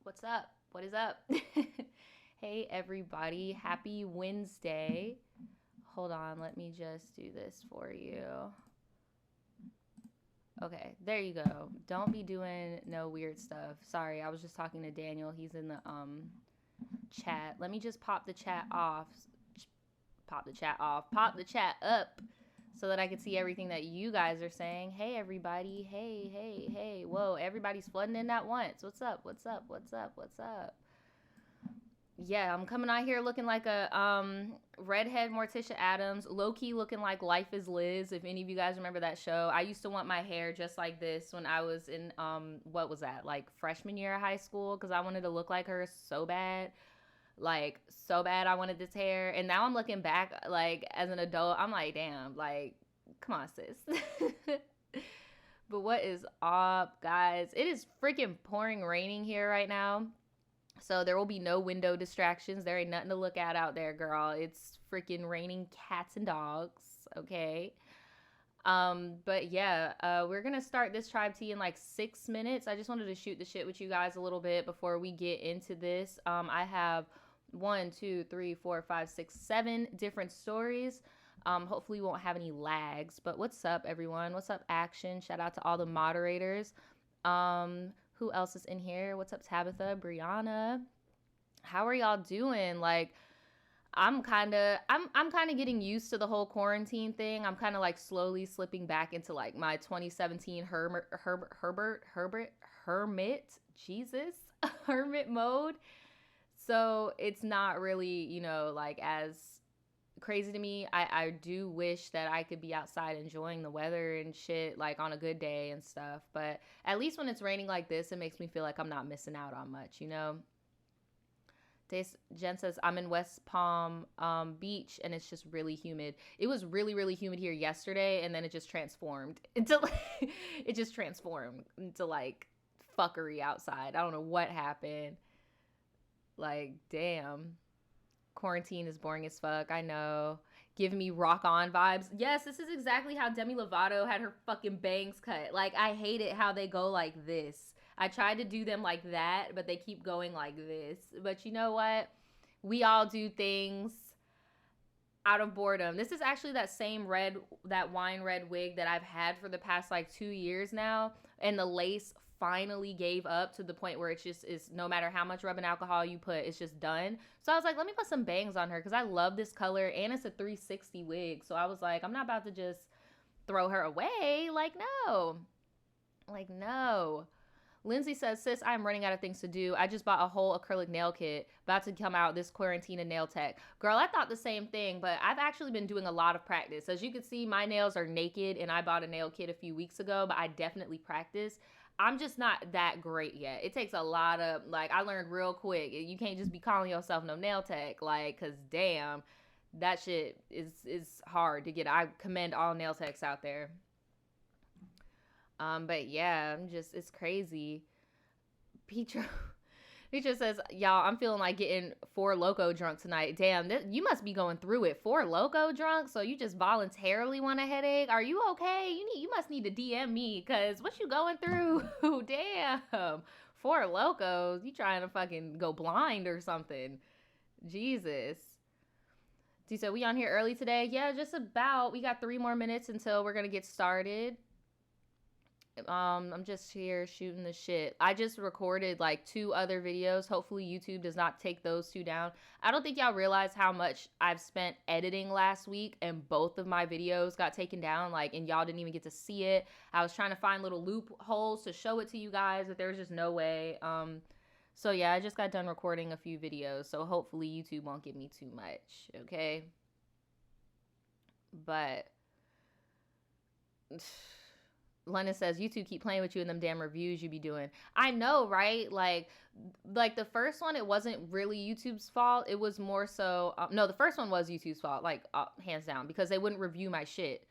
What's up? What is up? Hey, everybody. Happy Wednesday. Hold on. Let me just do this for you. Okay, there you go. Don't be doing no weird stuff. Sorry, I was just talking to Daniel. He's in the chat. Let me just pop the chat off. Pop the chat off. Pop the chat up so that I can see everything that you guys are saying. Hey, everybody. Hey, hey, hey. Whoa, everybody's flooding in at once. What's up? What's up? What's up? What's up? Yeah, I'm coming out here looking like a redhead Morticia Adams, low key looking like Life is Liz. If any of you guys remember that show, I used to want my hair just like this when I was in what was that, like freshman year of high school, because I wanted to look like her so bad, like so bad. I wanted this hair, and now I'm looking back like as an adult, I'm like, damn, like come on, sis. But what is up, guys? It is freaking pouring raining here right now. So there will be no window distractions. There ain't nothing to look at out there, girl. It's freaking raining cats and dogs, okay? But yeah, we're gonna start this tribe tea in like 6 minutes. I just wanted to shoot the shit with you guys a little bit before we get into this. I have 7 different stories. Hopefully we won't have any lags. But what's up, everyone? What's up, Action? Shout out to all the moderators. Who else is in here? What's up, Tabitha, Brianna? How are y'all doing? Like, I'm kind of getting used to the whole quarantine thing. I'm kind of like slowly slipping back into like my 2017 hermit, Jesus, hermit mode. So it's not really, like as crazy to me. I do wish that I could be outside enjoying the weather and shit, like on a good day and stuff. But at least when it's raining like this, it makes me feel like I'm not missing out on much. Jen says, I'm in West Palm Beach and it's just really humid. It was really, really humid here yesterday, and then it just transformed into like fuckery outside. I don't know what happened. Like, damn. Quarantine is boring as fuck. I know. Giving me rock on vibes. Yes, this is exactly how Demi Lovato had her fucking bangs cut. Like, I hate it how they go like this. I tried to do them like that, but they keep going like this. But you know what? We all do things out of boredom. This is actually that wine red wig that I've had for the past like 2 years now. And the lace finally gave up to the point where it's just is no matter how much rubbing alcohol you put, it's just done. So I was like, let me put some bangs on her because I love this color and it's a 360 wig. So I was like, I'm not about to just throw her away. Like, no. Like, no. Lindsay says, sis, I'm running out of things to do. I just bought a whole acrylic nail kit. About to come out this quarantine and nail tech. Girl, I thought the same thing, but I've actually been doing a lot of practice. As you can see, my nails are naked, and I bought a nail kit a few weeks ago, but I definitely practice. I'm just not that great yet. It takes a lot of, like, I learned real quick. You can't just be calling yourself no nail tech, like, because damn, that shit is hard to get. I commend all nail techs out there. But yeah, it's crazy. Petro says, y'all, I'm feeling like getting Four Loco drunk tonight. Damn, you must be going through it. Four Loco drunk? So you just voluntarily want a headache? Are you okay? You must need to DM me, because what you going through? Damn. Four Locos? You trying to fucking go blind or something. Jesus. D said, we on here early today? Yeah, just about. We got 3 more minutes until we're going to get started. I'm just here shooting the shit. I just recorded like 2 other videos. Hopefully YouTube does not take those 2 down. I don't think y'all realize how much I've spent editing last week, and both of my videos got taken down, like, and y'all didn't even get to see it. I was trying to find little loopholes to show it to you guys, but there's just no way. So yeah, I just got done recording a few videos, so hopefully YouTube won't give me too much, okay? But London says, you two keep playing with you in them damn reviews you be doing. I know, right? Like the first one, it wasn't really YouTube's fault. It was more so, no, the first one was YouTube's fault, like hands down, because they wouldn't review my shit.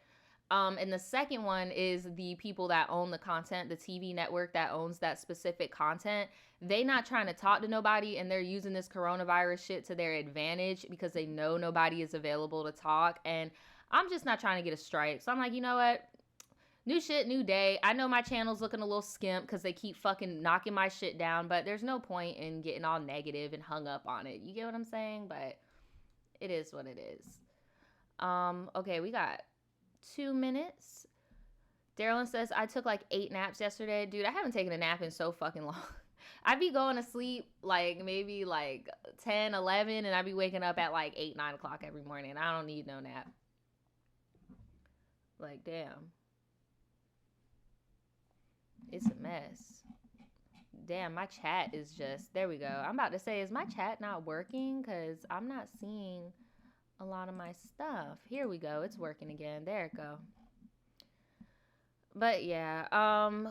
And the second one is the people that own the content, the TV network that owns that specific content. They not trying to talk to nobody, and they're using this coronavirus shit to their advantage because they know nobody is available to talk. And I'm just not trying to get a strike. So I'm like, you know what? New shit, new day. I know my channel's looking a little skimp because they keep fucking knocking my shit down, but there's no point in getting all negative and hung up on it. You get what I'm saying? But it is what it is. Okay, we got 2 minutes. Darylyn says, I took like 8 naps yesterday. Dude, I haven't taken a nap in so fucking long. I'd be going to sleep like maybe like 10, 11, and I'd be waking up at like 8, 9 o'clock every morning. I don't need no nap. Like, damn. It's a mess. Damn, my chat is just, there we go. I'm about to say, is my chat not working? Because I'm not seeing a lot of my stuff. Here we go. It's working again. There it go. But yeah,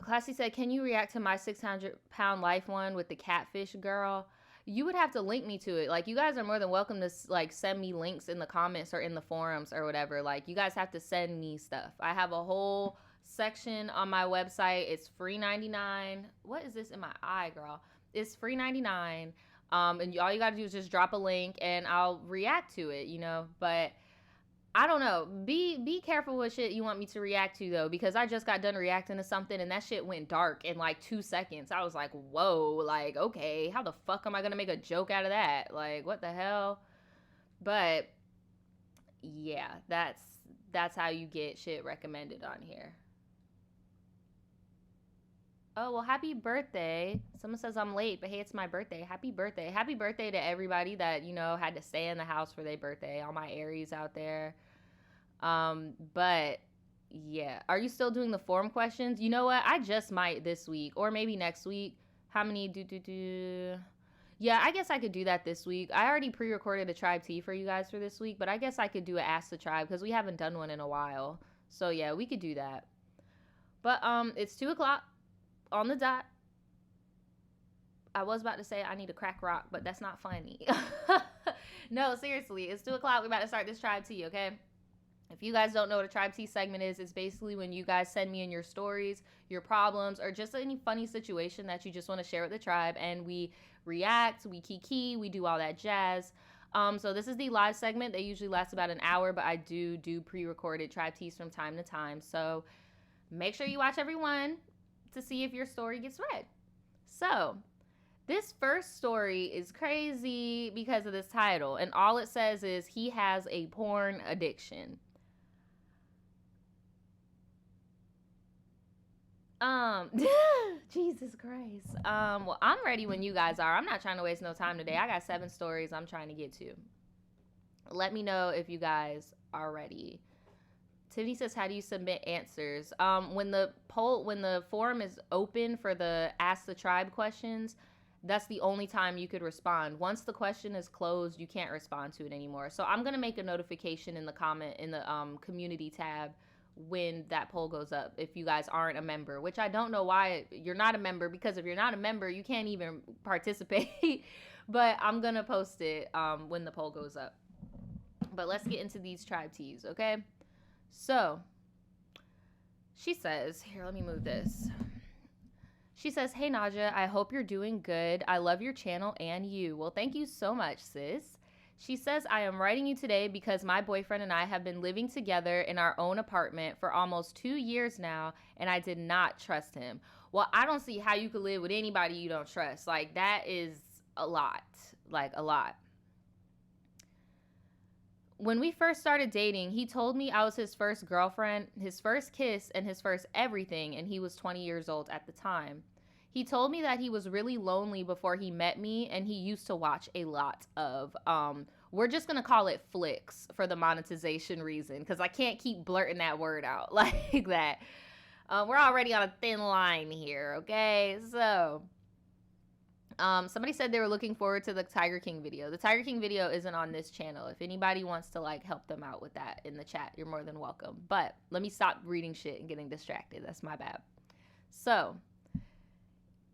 Classy said, can you react to my 600-pound life one with the catfish girl? You would have to link me to it. Like, you guys are more than welcome to like send me links in the comments or in the forums or whatever. Like, you guys have to send me stuff. I have a whole section on my website. It's free $99. What is this in my eye, girl? It's free $99. And all you gotta do is just drop a link and I'll react to it, you know. But I don't know. Be careful with shit you want me to react to, though, because I just got done reacting to something and that shit went dark in like 2 seconds. I was like, whoa, like, okay, how the fuck am I gonna make a joke out of that? Like, what the hell? But yeah, that's how you get shit recommended on here. Oh, well, happy birthday. Someone says I'm late, but hey, it's my birthday. Happy birthday. Happy birthday to everybody that, you know, had to stay in the house for their birthday. All my Aries out there. But yeah. Are you still doing the forum questions? You know what? I just might this week or maybe next week. How many Yeah, I guess I could do that this week. I already pre-recorded a Tribe Tea for you guys for this week, but I guess I could do an Ask the Tribe because we haven't done one in a while. So yeah, we could do that. But it's 2 o'clock. On the dot. I was about to say I need to crack rock, but that's not funny. No, seriously, it's 2 o'clock. We're about to start this Tribe Tea, okay? If you guys don't know what a Tribe Tea segment is, it's basically when you guys send me in your stories, your problems, or just any funny situation that you just want to share with the tribe, and we react, we kiki, we do all that jazz. So this is the live segment. They usually last about an hour, but I do pre-recorded Tribe Teas from time to time. So make sure you watch everyone to see if your story gets read. So, this first story is crazy because of this title, and all it says is he has a porn addiction. Jesus Christ. Well, I'm ready when you guys are. I'm not trying to waste no time today. I got 7 stories I'm trying to get to. Let me know if you guys are ready. Tiffany says, how do you submit answers? When the forum is open for the Ask the Tribe questions, that's the only time you could respond. Once the question is closed, you can't respond to it anymore. So I'm going to make a notification in the community tab when that poll goes up if you guys aren't a member, which I don't know why you're not a member, because if you're not a member, you can't even participate. But I'm going to post it when the poll goes up. But let's get into these Tribe Teas, okay? So, she says, here, let me move this. She says, hey, Naja, I hope you're doing good. I love your channel and you. Well, thank you so much, sis. She says, I am writing you today because my boyfriend and I have been living together in our own apartment for almost 2 years now, and I did not trust him. Well, I don't see how you could live with anybody you don't trust. Like, that is a lot. Like, a lot. When we first started dating, he told me I was his first girlfriend, his first kiss, and his first everything, and he was 20 years old at the time. He told me that he was really lonely before he met me, and he used to watch a lot of, we're just going to call it flicks for the monetization reason, because I can't keep blurting that word out like that. We're already on a thin line here, okay? So, somebody said they were looking forward to the Tiger King video. The Tiger King video isn't on this channel. If anybody wants to like help them out with that in the chat, you're more than welcome. But let me stop reading shit and getting distracted. That's my bad. So,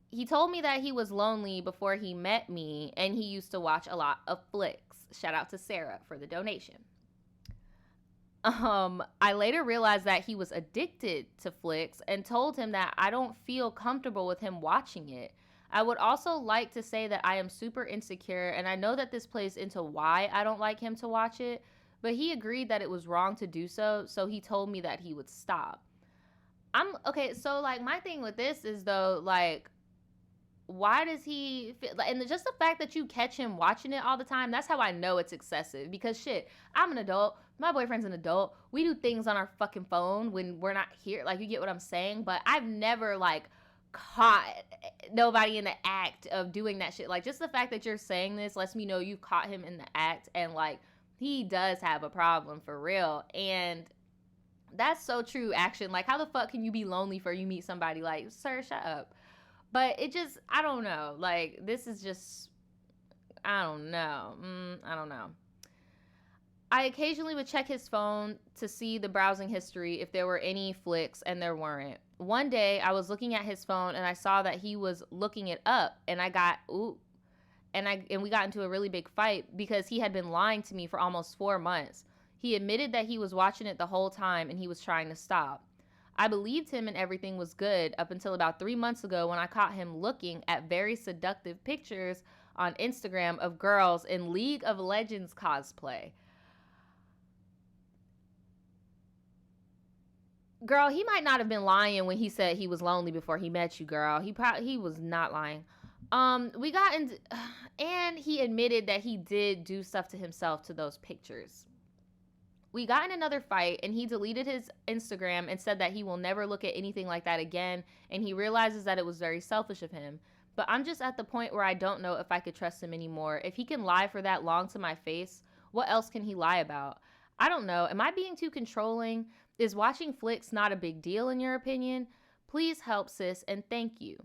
he told me that he was lonely before he met me, and he used to watch a lot of flicks. Shout out to Sarah for the donation. I later realized that he was addicted to flicks and told him that I don't feel comfortable with him watching it. I would also like to say that I am super insecure, and I know that this plays into why I don't like him to watch it, but he agreed that it was wrong to do so, so he told me that he would stop. I'm okay. So like my thing with this is though, like, why does he feel like, and just the fact that you catch him watching it all the time, that's how I know it's excessive. Because shit, I'm an adult, my boyfriend's an adult, we do things on our fucking phone when we're not here, like, you get what I'm saying? But I've never like caught nobody in the act of doing that shit. Like, just the fact that you're saying this lets me know you caught him in the act, and like, he does have a problem for real. And that's so true, action. Like, how the fuck can you be lonely for you meet somebody? Like, sir, shut up. But it just, I don't know. Like, this is just, I don't know. I don't know. I occasionally would check his phone to see the browsing history if there were any flicks, and there weren't. One day, I was looking at his phone and I saw that he was looking it up, and I got, ooh, and we got into a really big fight because he had been lying to me for almost 4 months. He admitted that he was watching it the whole time and he was trying to stop. I believed him and everything was good up until about 3 months ago when I caught him looking at very seductive pictures on Instagram of girls in League of Legends cosplay. Girl, he might not have been lying when he said he was lonely before he met you, girl. He was not lying. We got in, and he admitted that he did do stuff to himself to those pictures. We got in another fight, and he deleted his Instagram and said that he will never look at anything like that again, and he realizes that it was very selfish of him. But I'm just at the point where I don't know if I could trust him anymore. If he can lie for that long to my face, what else can he lie about? I don't know. Am I being too controlling? Is watching flicks not a big deal in your opinion? Please help, sis, and thank you.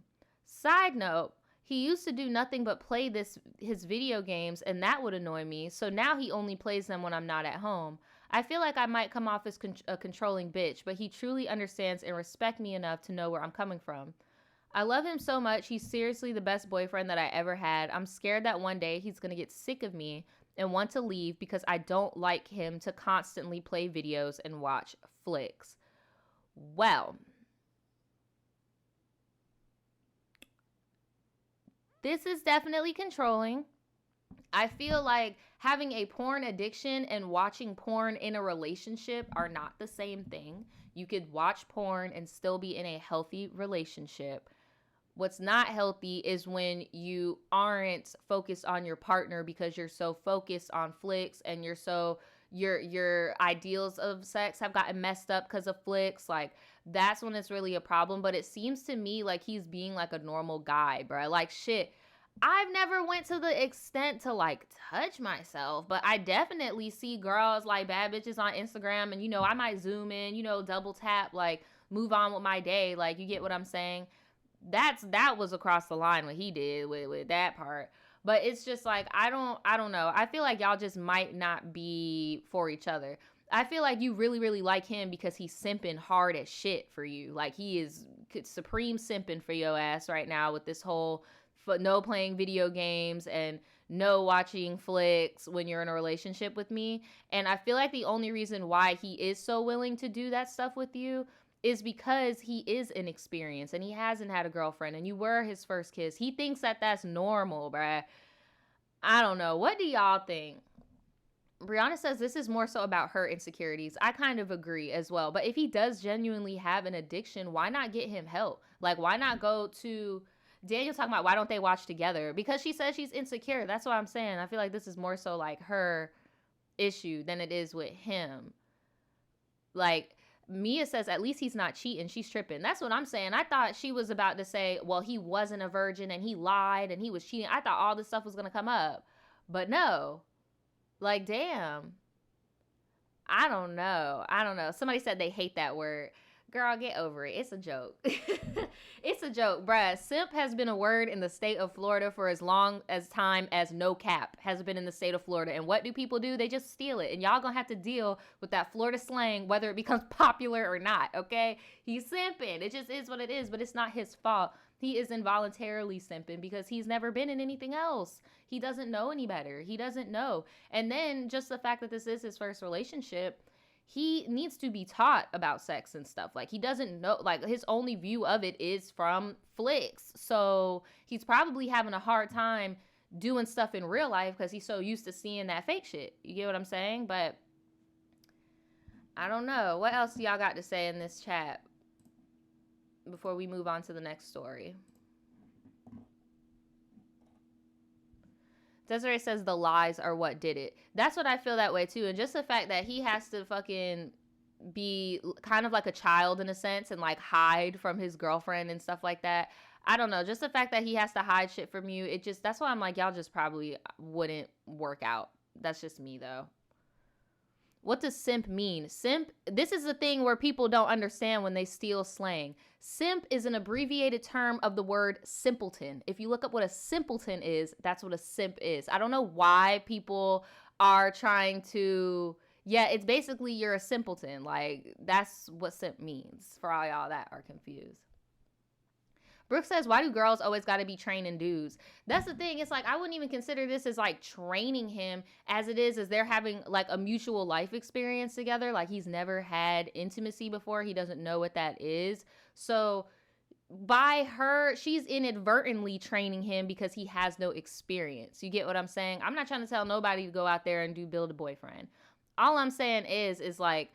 Side note, he used to do nothing but play his video games, and that would annoy me, so now he only plays them when I'm not at home. I feel like I might come off as a controlling bitch, but he truly understands and respects me enough to know where I'm coming from. I love him so much. He's seriously the best boyfriend that I ever had. I'm scared that one day he's going to get sick of me and want to leave because I don't like him to constantly play videos and watch flicks. Well, this is definitely controlling. I feel like having a porn addiction and watching porn in a relationship are not the same thing. You could watch porn and still be in a healthy relationship. What's not healthy is when you aren't focused on your partner because you're so focused on flicks, and your ideals of sex have gotten messed up because of flicks. Like, that's when it's really a problem. But it seems to me like he's being like a normal guy, bro. Like, shit, I've never went to the extent to like touch myself, but I definitely see girls, like bad bitches on Instagram, and I might zoom in, double tap, like move on with my day. Like, you get what I'm saying? That was across the line what he did with that part. But it's just like, I don't know. I feel like y'all just might not be for each other. I feel like you really, really like him because he's simping hard as shit for you. Like, he is supreme simping for your ass right now with this whole no playing video games and no watching flicks when you're in a relationship with me. And I feel like the only reason why he is so willing to do that stuff with you is because he is inexperienced and he hasn't had a girlfriend and you were his first kiss. He thinks that that's normal, bruh. I don't know. What do y'all think? Brianna says this is more so about her insecurities. I kind of agree as well. But if he does genuinely have an addiction, why not get him help? Like, why not go to Daniel talking about why don't they watch together? Because she says she's insecure. That's what I'm saying. I feel like this is more so like her issue than it is with him. Like, Mia says at least he's not cheating. She's tripping. That's what I'm saying. I thought she was about to say, well, he wasn't a virgin and he lied and he was cheating. I thought all this stuff was going to come up. But no. Like, damn. I don't know. Somebody said they hate that word. Girl, get over it. It's a joke. It's a joke, bruh. Simp has been a word in the state of Florida for as long as time as no cap has been in the state of Florida. And what do people do? They just steal it. And y'all gonna have to deal with that Florida slang, whether it becomes popular or not, okay? He's simping. It just is what it is, but it's not his fault. He is involuntarily simping because he's never been in anything else. He doesn't know any better. He doesn't know. And then just the fact that this is his first relationship, he needs to be taught about sex and stuff. Like, he doesn't know, like, his only view of it is from flicks. So he's probably having a hard time doing stuff in real life because he's so used to seeing that fake shit. You get what I'm saying? But I don't know. What else do y'all got to say in this chat? before we move on to the next story. Desiree says the lies are what did it. That's what I feel that way too. And just the fact that he has to fucking be kind of like a child in a sense and like hide from his girlfriend and stuff like that. I don't know. Just the fact that he has to hide shit from you. It just, that's why I'm like, y'all just probably wouldn't work out. That's just me though. What does simp mean? Simp, this is the thing where people don't understand when they steal slang. Simp is an abbreviated term of the word simpleton. If you look up what a simpleton is, that's what a simp is. I don't know why people are trying to, yeah, it's basically you're a simpleton. Like, that's what simp means for all y'all that are confused. Brooke says, why do girls always got to be training dudes? That's the thing. It's like, I wouldn't even consider this as like training him as it is as they're having like a mutual life experience together. Like he's never had intimacy before. He doesn't know what that is. So by her, she's inadvertently training him because he has no experience. You get what I'm saying? I'm not trying to tell nobody to go out there and do build a boyfriend. All I'm saying is like,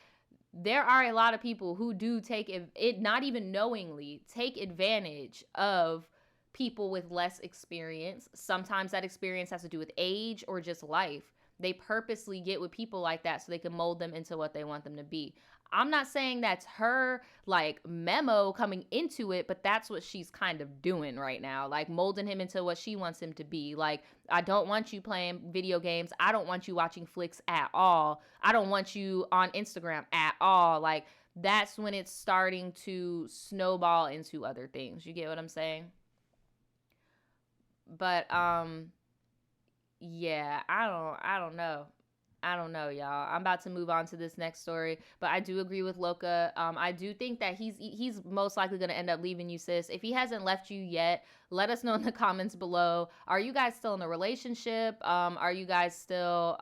there are a lot of people who do take it, not even knowingly, take advantage of people with less experience. Sometimes that experience has to do with age or just life. They purposely get with people like that so they can mold them into what they want them to be. I'm not saying that's her like memo coming into it, but that's what she's kind of doing right now, like molding him into what she wants him to be. Like, I don't want you playing video games. I don't want you watching flicks at all. I don't want you on Instagram at all. Like, that's when it's starting to snowball into other things. You get what I'm saying? But yeah, I don't know. I don't know, y'all. I'm about to move on to this next story, but I do agree with Loka. I do think that he's most likely going to end up leaving you, sis. If he hasn't left you yet, let us know in the comments below. Are you guys still in a relationship? Are you guys still,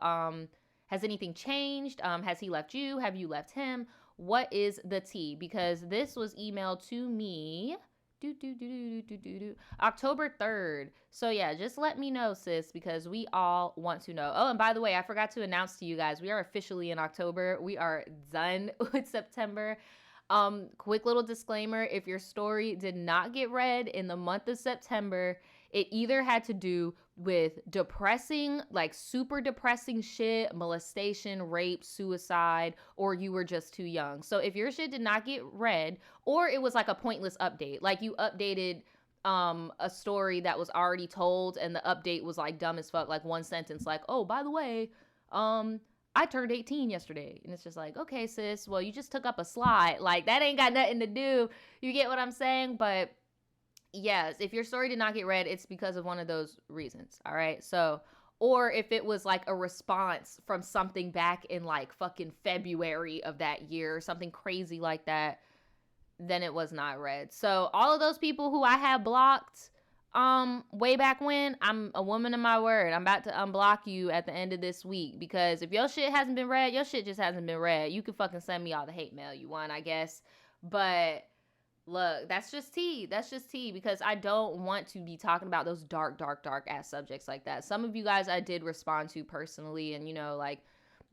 has anything changed? Has he left you? Have you left him? What is the tea? Because this was emailed to me October 3rd. So yeah, just let me know, sis, because we all want to know. Oh, and by the way, I forgot to announce to you guys, we are officially in October. We are done with September. Quick little disclaimer, if your story did not get read in the month of September, it either had to do with depressing, like super depressing shit, molestation, rape, suicide, or you were just too young. So if your shit did not get read, or it was like a pointless update, like you updated a story that was already told and the update was like dumb as fuck, like one sentence like, oh, by the way, I turned 18 yesterday. And it's just like, okay, sis, well, you just took up a slide. Like, that ain't got nothing to do. You get what I'm saying? But yes, if your story did not get read, it's because of one of those reasons. All right. So, or if it was like a response from something back in like fucking February of that year or something crazy like that, then it was not read. So all of those people who I have blocked way back when, I'm a woman of my word. I'm about to unblock you at the end of this week, because if your shit hasn't been read, your shit just hasn't been read. You can fucking send me all the hate mail you want, I guess. But look, that's just tea. That's just tea, because I don't want to be talking about those dark ass subjects like that. Some of you guys I did respond to personally and, you know, like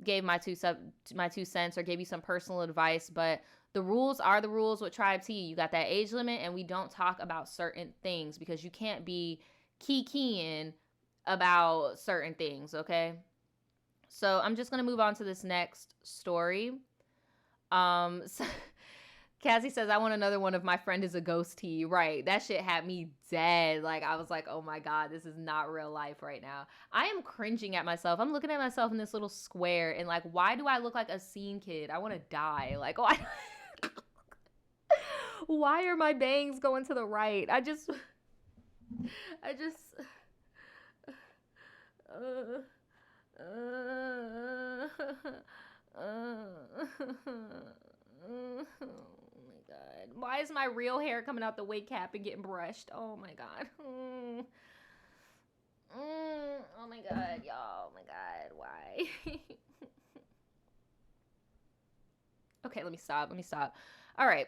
gave my two cents or gave you some personal advice, but the rules are the rules with Tribe T. You got that age limit, and we don't talk about certain things because you can't be keying about certain things, okay? So I'm just going to move on to this next story. So Cassie says, I want another one of My Friend is a Ghost Tea. Right. That shit had me dead. Like, I was like, oh my God, this is not real life right now. I am cringing at myself. I'm looking at myself in this little square and like, why do I look like a scene kid? I want to die. Like, oh, why are my bangs going to the right? I just oh my God. Why is my real hair coming out the wig cap and getting brushed? Oh my God. Oh my God, y'all. Oh my God, why? Okay, let me stop. All right.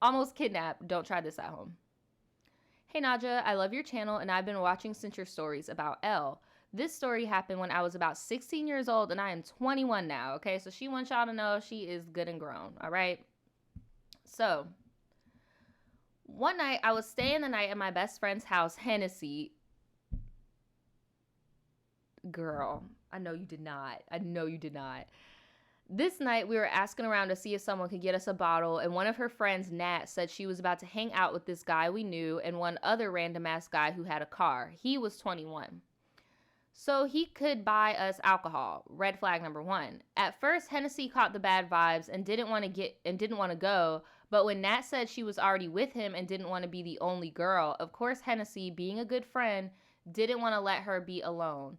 Almost kidnapped. Don't try this at home. Hey Naja, I love your channel and I've been watching since your stories about Elle. This story happened when I was about 16 years old and I am 21 now, okay? So she wants y'all to know she is good and grown, all right? So, One night, I was staying the night at my best friend's house, Hennessy. Girl, I know you did not. I know you did not. This night, we were asking around to see if someone could get us a bottle, and one of her friends, Nat, said she was about to hang out with this guy we knew and one other random ass guy who had a car. He was 21. So he could buy us alcohol. Red flag number one. At first, Hennessy caught the bad vibes and didn't want to go. But when Nat said she was already with him and didn't want to be the only girl, of course Hennessy, being a good friend, didn't want to let her be alone.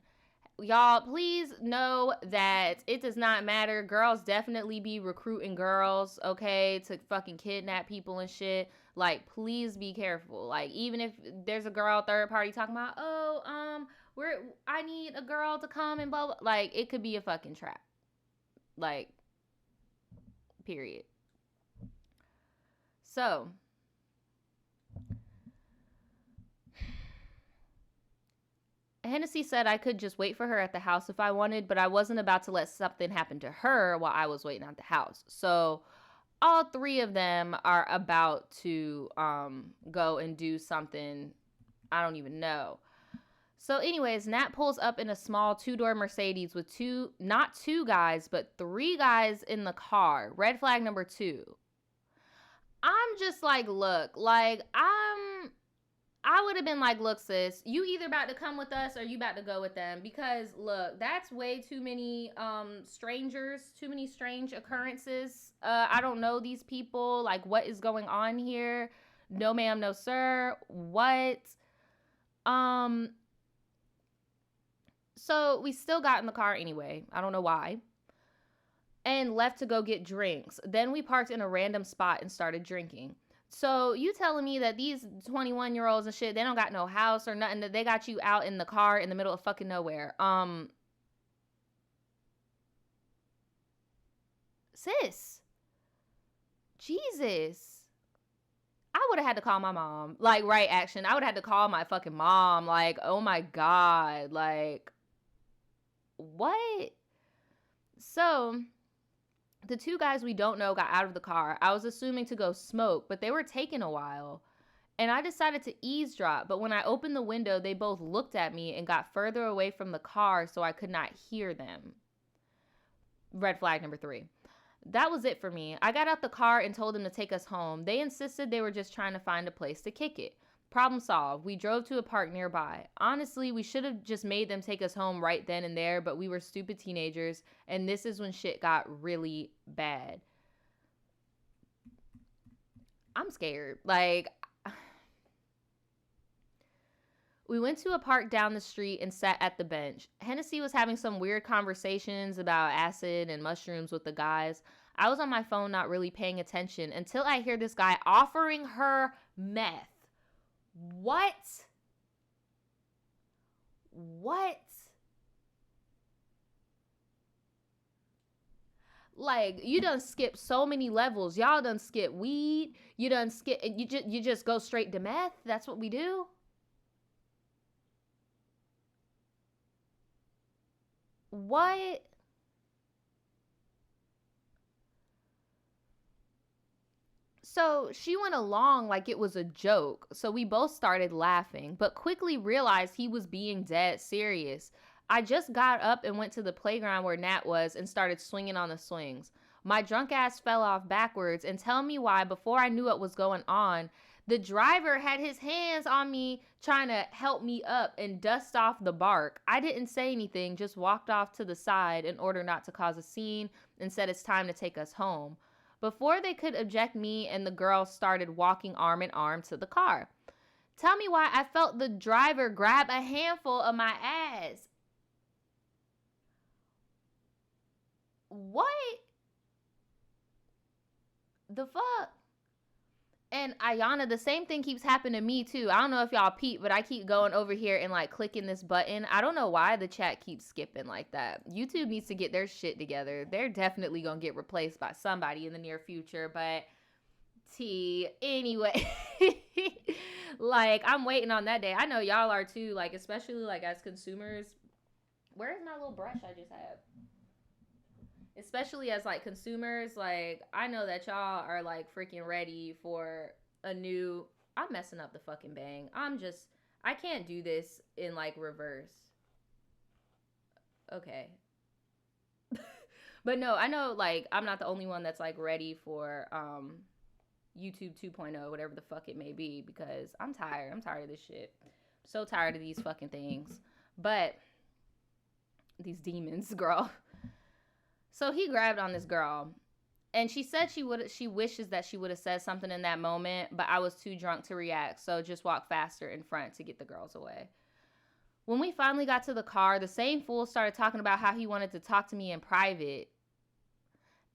Y'all, please know that it does not matter. Girls definitely be recruiting girls, okay, to fucking kidnap people and shit. Like, please be careful. Like, even if there's a girl third party talking about, I need a girl to come and blah, blah, like, it could be a fucking trap. Like, period. So, Hennessy said I could just wait for her at the house if I wanted, but I wasn't about to let something happen to her while I was waiting at the house. So, all three of them are about to go and do something I don't even know. So anyways, Nat pulls up in a small 2-door Mercedes with not two guys, but 3 guys in the car. Red flag number 2. I'm just like, look, like, I would have been like, look, sis, you either about to come with us or you about to go with them. Because, look, that's way too many strangers, too many strange occurrences. I don't know these people. Like, what is going on here? No, ma'am, no, sir. What? So we still got in the car anyway. I don't know why. And left to go get drinks. Then we parked in a random spot and started drinking. So you telling me that these 21-year-olds and shit, they don't got no house or nothing, that they got you out in the car in the middle of fucking nowhere. Sis. Jesus. I would have had to call my mom. Like, right action. I would have had to call my fucking mom. Like, oh my God. Like, what? So, the 2 guys we don't know got out of the car. I was assuming to go smoke, but they were taking a while. And I decided to eavesdrop, but when I opened the window, they both looked at me and got further away from the car so I could not hear them. Red flag number 3. That was it for me. I got out the car and told them to take us home. They insisted they were just trying to find a place to kick it. Problem solved. We drove to a park nearby. Honestly, we should have just made them take us home right then and there, but we were stupid teenagers, and this is when shit got really bad. I'm scared. Like, we went to a park down the street and sat at the bench. Hennessy was having some weird conversations about acid and mushrooms with the guys. I was on my phone not really paying attention until I hear this guy offering her meth. What? Like, you done skip so many levels. Y'all done skip weed. You done skip, you just go straight to meth. That's what we do. What? So she went along like it was a joke. So we both started laughing, but quickly realized he was being dead serious. I just got up and went to the playground where Nat was and started swinging on the swings. My drunk ass fell off backwards, and tell me why, before I knew what was going on, the driver had his hands on me trying to help me up and dust off the bark. I didn't say anything, just walked off to the side in order not to cause a scene and said it's time to take us home. Before they could object, me and the girl started walking arm in arm to the car. Tell me why I felt the driver grab a handful of my ass. What the fuck? And Ayana, the same thing keeps happening to me too. I don't know if y'all peep, but I keep going over here and like clicking this button. I don't know why the chat keeps skipping like that. YouTube needs to get their shit together. They're definitely gonna get replaced by somebody in the near future, but anyway. Like, I'm waiting on that day. I know y'all are too, like, especially like as consumers. Where's my little brush I just had? Especially as like consumers, like, I know that y'all are like freaking ready for a new I'm messing up the fucking bang. I can't do this in like reverse. Okay. But no, I know like I'm not the only one that's like ready for YouTube 2.0, whatever the fuck it may be, because I'm tired. I'm tired of this shit. So tired of these fucking things. But these demons, girl. So he grabbed on this girl. And she said she wishes that she would have said something in that moment, but I was too drunk to react, so just walked faster in front to get the girls away. When we finally got to the car, the same fool started talking about how he wanted to talk to me in private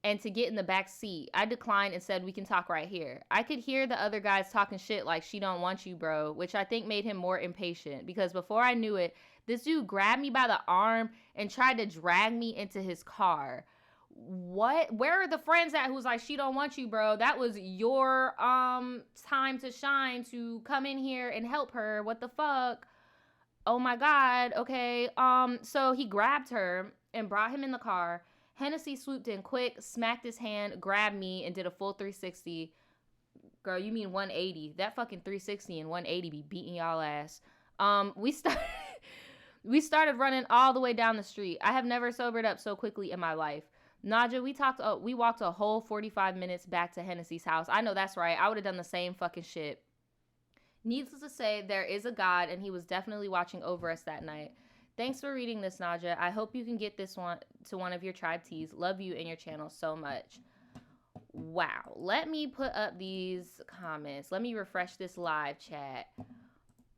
and to get in the back seat. I declined and said we can talk right here. I could hear the other guys talking shit like she don't want you, bro, which I think made him more impatient because before I knew it, this dude grabbed me by the arm and tried to drag me into his car. What? Where are the friends at who's like, she don't want you, bro? That was your time to shine, to come in here and help her. What the fuck? Oh my God. Okay. So he grabbed her and brought him in the car. Hennessy swooped in quick, smacked his hand, grabbed me, and did a full 360. Girl, you mean 180. That fucking 360 and 180 be beating y'all ass. We started running all the way down the street. I have never sobered up so quickly in my life. Naja, we walked a whole 45 minutes back to Hennessy's house. I know that's right. I would have done the same fucking shit. Needless to say, there is a God, and he was definitely watching over us that night. Thanks for reading this, Naja. I hope you can get this one to one of your tribe tees. Love you and your channel so much. Wow. Let me put up these comments. Let me refresh this live chat.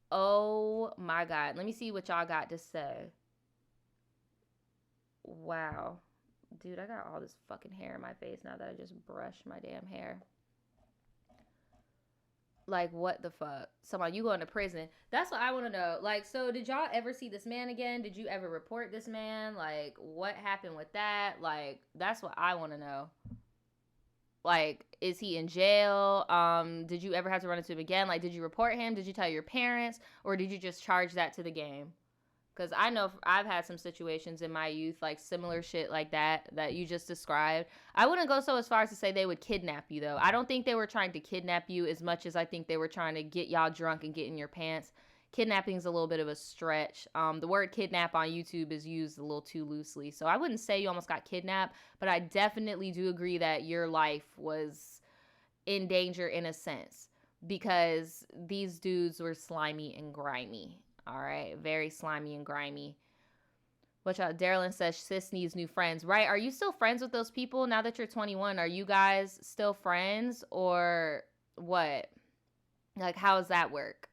Oh my God. Let me see what y'all got to say. Wow. Dude, I got all this fucking hair in my face now that I just brushed my damn hair. Like, what the fuck? Somebody, you going to prison. That's what I want to know. Like, so did y'all ever see this man again? Did you ever report this man? Like, what happened with that? Like, that's what I want to know. Like, is he in jail? Did you ever have to run into him again? Like, did you report him? Did you tell your parents? Or did you just charge that to the game? Because I know I've had some situations in my youth, like similar shit like that you just described. I wouldn't go so as far as to say they would kidnap you, though. I don't think they were trying to kidnap you as much as I think they were trying to get y'all drunk and get in your pants. Kidnapping is a little bit of a stretch. The word kidnap on YouTube is used a little too loosely. So I wouldn't say you almost got kidnapped, but I definitely do agree that your life was in danger in a sense because these dudes were slimy and grimy. All right, very slimy and grimy. Which Darylyn says, sis needs new friends. Right, are you still friends with those people now that you're 21? Are you guys still friends or what? Like, how does that work?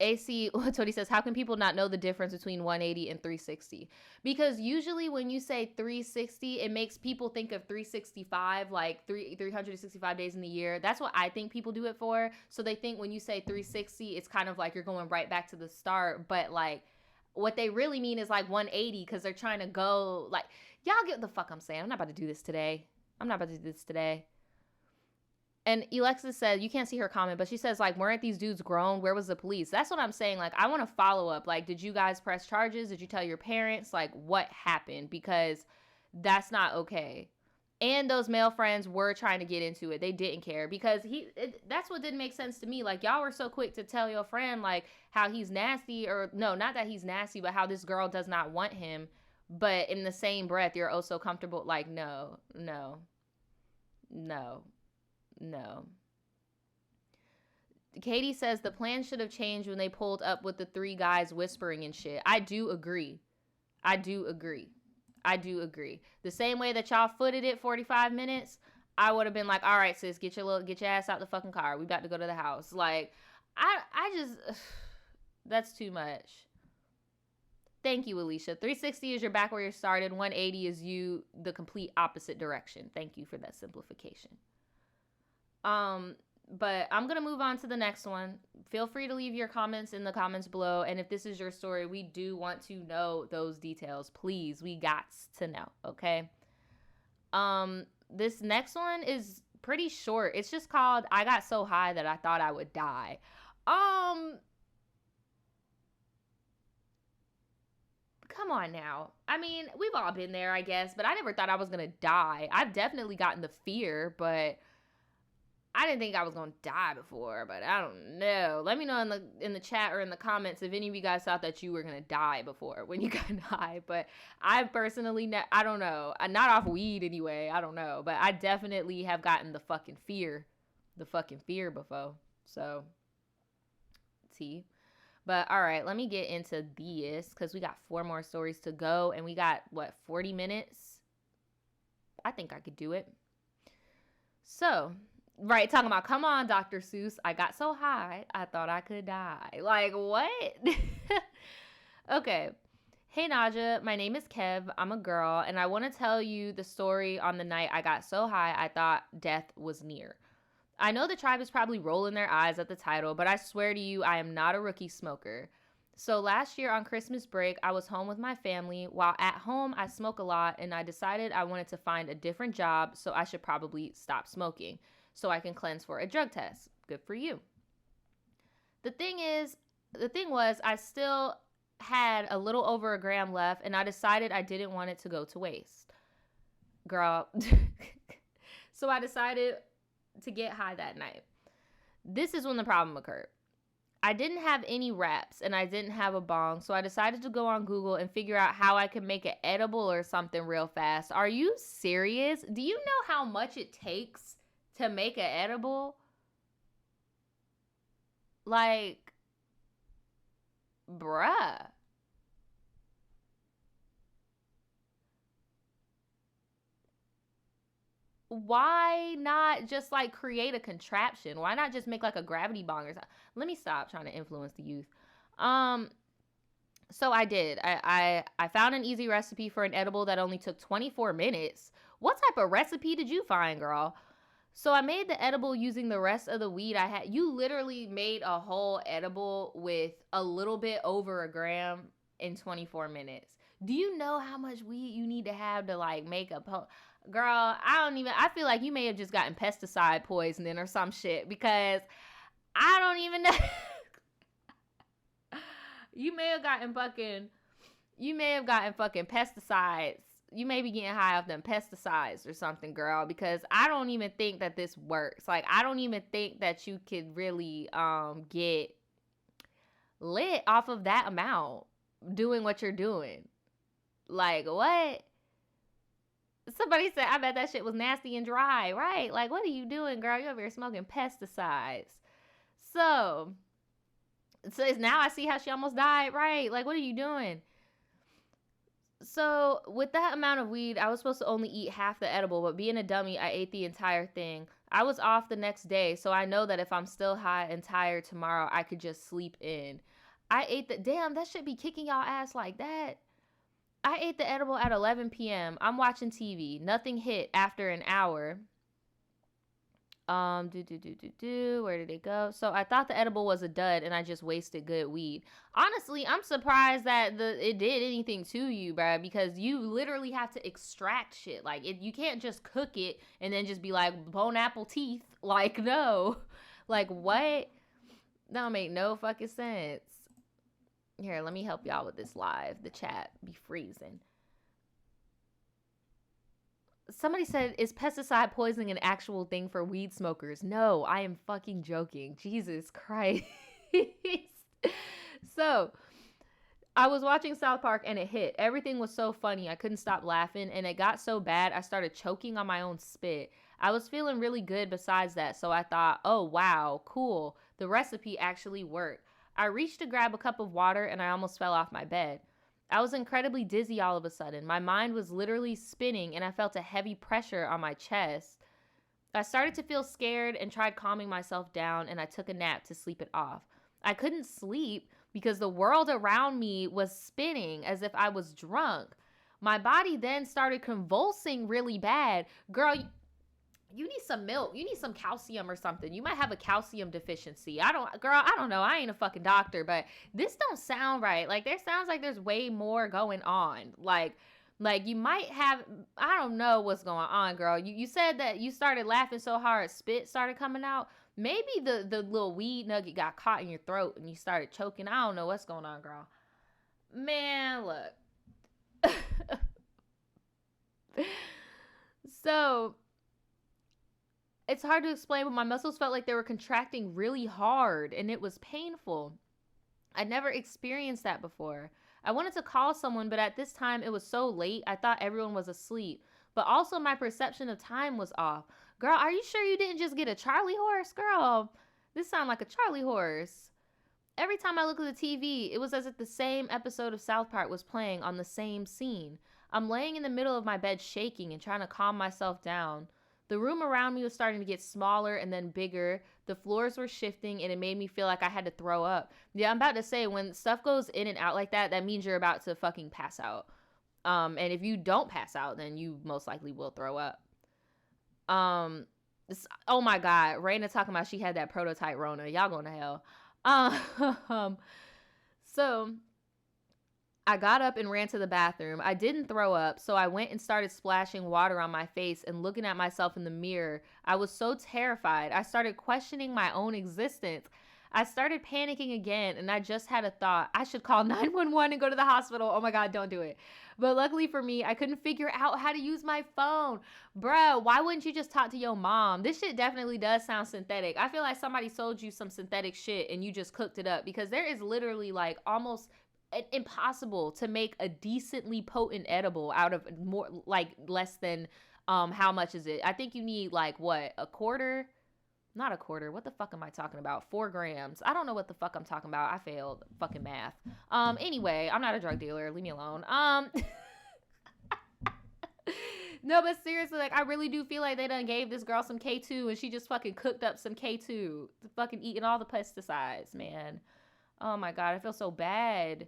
AC, what he says, how can people not know the difference between 180 and 360? Because usually when you say 360, it makes people think of 365, like 365 days in the year. That's what I think people do it for. So they think when you say 360, it's kind of like you're going right back to the start. But like what they really mean is like 180 because they're trying to go like, y'all get what the fuck I'm saying. I'm not about to do this today. And Alexis said, you can't see her comment, but she says, like, weren't these dudes grown? Where was the police? That's what I'm saying. Like, I want to follow up. Like, did you guys press charges? Did you tell your parents? Like, what happened? Because that's not okay. And those male friends were trying to get into it. They didn't care because that's what didn't make sense to me. Like, y'all were so quick to tell your friend, like, how he's nasty or no, not that he's nasty, but how this girl does not want him. But in the same breath, you're oh so comfortable. Like, no. Katie says the plan should have changed when they pulled up with the three guys whispering and shit. I do agree. The same way that y'all footed it 45 minutes, I would have been like, all right, sis, get your ass out the fucking car. We about to go to the house. Like, I just, that's too much. Thank you, Alicia. 360 is you're back where you started. 180 is you the complete opposite direction. Thank you for that simplification. But I'm going to move on to the next one. Feel free to leave your comments in the comments below. And if this is your story, we do want to know those details. Please, we got to know, okay? This next one is pretty short. It's just called, I got so high that I thought I would die. Come on now. I mean, we've all been there, I guess, but I never thought I was going to die. I've definitely gotten the fear, but I didn't think I was gonna die before, but I don't know. Let me know in the chat or in the comments if any of you guys thought that you were gonna die before when you got high. But I personally, I don't know. Not off weed anyway. I don't know, but I definitely have gotten the fucking fear before. So, T. But all right, let me get into this because we got 4 more stories to go, and we got 40 minutes. I think I could do it. So. Right, talking about, come on, Dr. Seuss. I got so high, I thought I could die. Like, what? Okay. Hey, Naja. My name is Kev. I'm a girl, and I want to tell you the story on the night I got so high I thought death was near. I know the tribe is probably rolling their eyes at the title, but I swear to you, I am not a rookie smoker. So last year on Christmas break, I was home with my family. While at home, I smoke a lot, and I decided I wanted to find a different job, so I should probably stop smoking, so I can cleanse for a drug test. Good for you. The thing was, I still had a little over a gram left, and I decided I didn't want it to go to waste. Girl. So I decided to get high that night. This is when the problem occurred. I didn't have any wraps, and I didn't have a bong, so I decided to go on Google and figure out how I could make it edible or something real fast. Are you serious? Do you know how much it takes to make an edible? Like, bruh. Why not just like create a contraption? Why not just make like a gravity bong or something? Let me stop trying to influence the youth. So I did. I found an easy recipe for an edible that only took 24 minutes. What type of recipe did you find, girl? So I made the edible using the rest of the weed I had. You literally made a whole edible with a little bit over a gram in 24 minutes. Do you know how much weed you need to have to like make a girl? I feel like you may have just gotten pesticide poisoning or some shit, because I don't even know. You may have gotten fucking pesticides. You may be getting high off them pesticides or something, girl, because I don't even think that this works. Like, I don't even think that you could really get lit off of that amount doing what you're doing. Like, what? Somebody said, I bet that shit was nasty and dry, right? Like, what are you doing, girl? You're over here smoking pesticides. So now I see how she almost died, right? Like, what are you doing? So with that amount of weed, I was supposed to only eat half the edible, but being a dummy, I ate the entire thing. I was off the next day, so I know that if I'm still high and tired tomorrow, I could just sleep in. I ate damn, that should be kicking y'all ass like that. I ate the edible at 11 p.m. I'm watching TV. Nothing hit after an hour. Where did it go? So I thought the edible was a dud, and I just wasted good weed. Honestly, I'm surprised that it did anything to you, bro, because you literally have to extract shit. Like, you can't just cook it and then just be like, bone apple teeth. Like, no. Like, what? That don't make no fucking sense. Here, let me help y'all with this live. The chat be freezing. Somebody said, is pesticide poisoning an actual thing for weed smokers? No, I am fucking joking. Jesus Christ. So, I was watching South Park and it hit. Everything was so funny. I couldn't stop laughing, and it got so bad I started choking on my own spit. I was feeling really good besides that, so I thought, oh wow, cool. The recipe actually worked. I reached to grab a cup of water and I almost fell off my bed. I was incredibly dizzy all of a sudden. My mind was literally spinning, and I felt a heavy pressure on my chest. I started to feel scared and tried calming myself down, and I took a nap to sleep it off. I couldn't sleep because the world around me was spinning as if I was drunk. My body then started convulsing really bad. Girl, you need some milk. You need some calcium or something. You might have a calcium deficiency. I don't know. I ain't a fucking doctor, but this don't sound right. Like, there sounds like there's way more going on. Like you might have, I don't know what's going on, girl. You said that you started laughing so hard, spit started coming out. Maybe the little weed nugget got caught in your throat and you started choking. I don't know what's going on, girl. Man, look. So, It's hard to explain, but my muscles felt like they were contracting really hard and it was painful. I'd never experienced that before. I wanted to call someone, but at this time it was so late, I thought everyone was asleep. But also my perception of time was off. Girl, are you sure you didn't just get a Charlie horse? Girl, this sounds like a Charlie horse. Every time I looked at the TV, it was as if the same episode of South Park was playing on the same scene. I'm laying in the middle of my bed shaking and trying to calm myself down. The room around me was starting to get smaller and then bigger. The floors were shifting and it made me feel like I had to throw up. Yeah, I'm about to say, when stuff goes in and out like that, that means you're about to fucking pass out. And if you don't pass out, then you most likely will throw up. Oh my God, Raina talking about she had that prototype Rona. Y'all going to hell. So I got up and ran to the bathroom. I didn't throw up, so I went and started splashing water on my face and looking at myself in the mirror. I was so terrified. I started questioning my own existence. I started panicking again, and I just had a thought. I should call 911 and go to the hospital. Oh my God, don't do it. But luckily for me, I couldn't figure out how to use my phone. Bruh, why wouldn't you just talk to your mom? This shit definitely does sound synthetic. I feel like somebody sold you some synthetic shit and you just cooked it up, because there is literally like almost impossible to make a decently potent edible out of more like less than how much is it? I think you need like what, a quarter? Not a quarter. What the fuck am I talking about? 4 grams. I don't know what the fuck I'm talking about. I failed fucking math. Anyway, I'm not a drug dealer. Leave me alone. No, but seriously, like, I really do feel like they done gave this girl some K2 and she just fucking cooked up some K2, fucking eating all the pesticides, man. Oh my God, I feel so bad.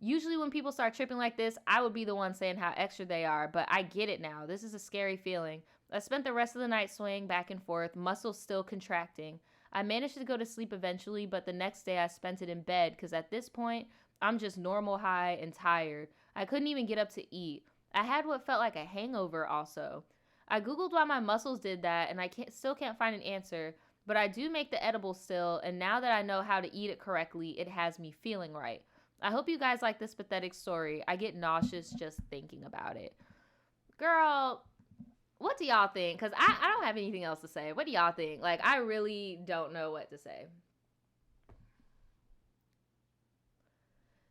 Usually when people start tripping like this, I would be the one saying how extra they are, but I get it now. This is a scary feeling. I spent the rest of the night swaying back and forth, muscles still contracting. I managed to go to sleep eventually, but the next day I spent it in bed because at this point, I'm just normal high and tired. I couldn't even get up to eat. I had what felt like a hangover also. I Googled why my muscles did that, and I still can't find an answer, but I do make the edible still, and now that I know how to eat it correctly, it has me feeling right. I hope you guys like this pathetic story. I get nauseous just thinking about it. Girl, what do y'all think? Because I don't have anything else to say. What do y'all think? Like, I really don't know what to say.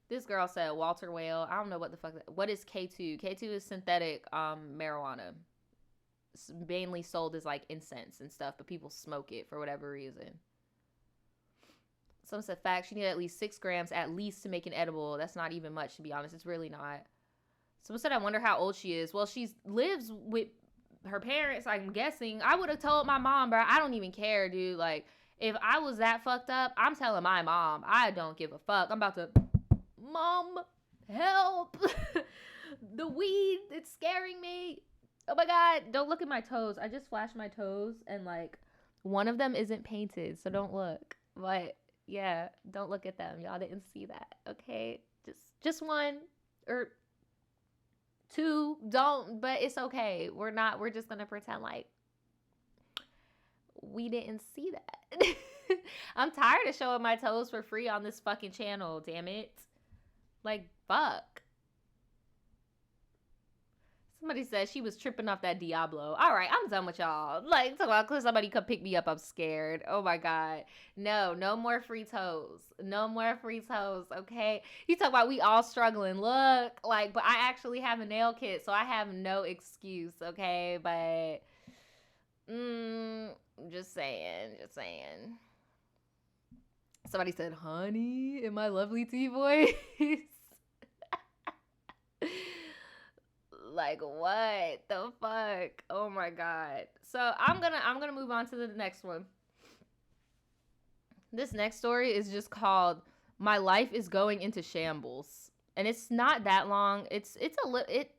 This girl said Walter Whale. I don't know what the fuck. What is K2? K2 is synthetic marijuana. It's mainly sold as like incense and stuff, but people smoke it for whatever reason. Someone said facts. You need at least 6 grams at least to make an edible. That's not even much, to be honest. It's really not. Someone said I wonder how old she is. Well, she lives with her parents, I'm guessing. I would have told my mom, bro. I don't even care, dude. Like, if I was that fucked up, I'm telling my mom. I don't give a fuck. I'm about to, Mom, help. The weed, it's scaring me. Oh my God, don't look at my toes. I just flashed my toes and like one of them isn't painted, so don't look. But yeah, don't look at them. Y'all didn't see that, okay? Just one or two. Don't, but it's okay. We're just gonna pretend like we didn't see that. I'm tired of showing my toes for free on this fucking channel, damn it. Like, fuck. Somebody said she was tripping off that Diablo. All right, I'm done with y'all. Like, talk about somebody come pick me up. I'm scared. Oh my God. No more free toes. No more free toes, okay? You talk about we all struggling. Look, like, but I actually have a nail kit, so I have no excuse, okay? But, just saying. Somebody said, honey, in my lovely tea voice. Like, what the fuck? Oh my God. So I'm gonna move on to the next one. This next story is just called "My Life is Going into Shambles," and it's not that long. It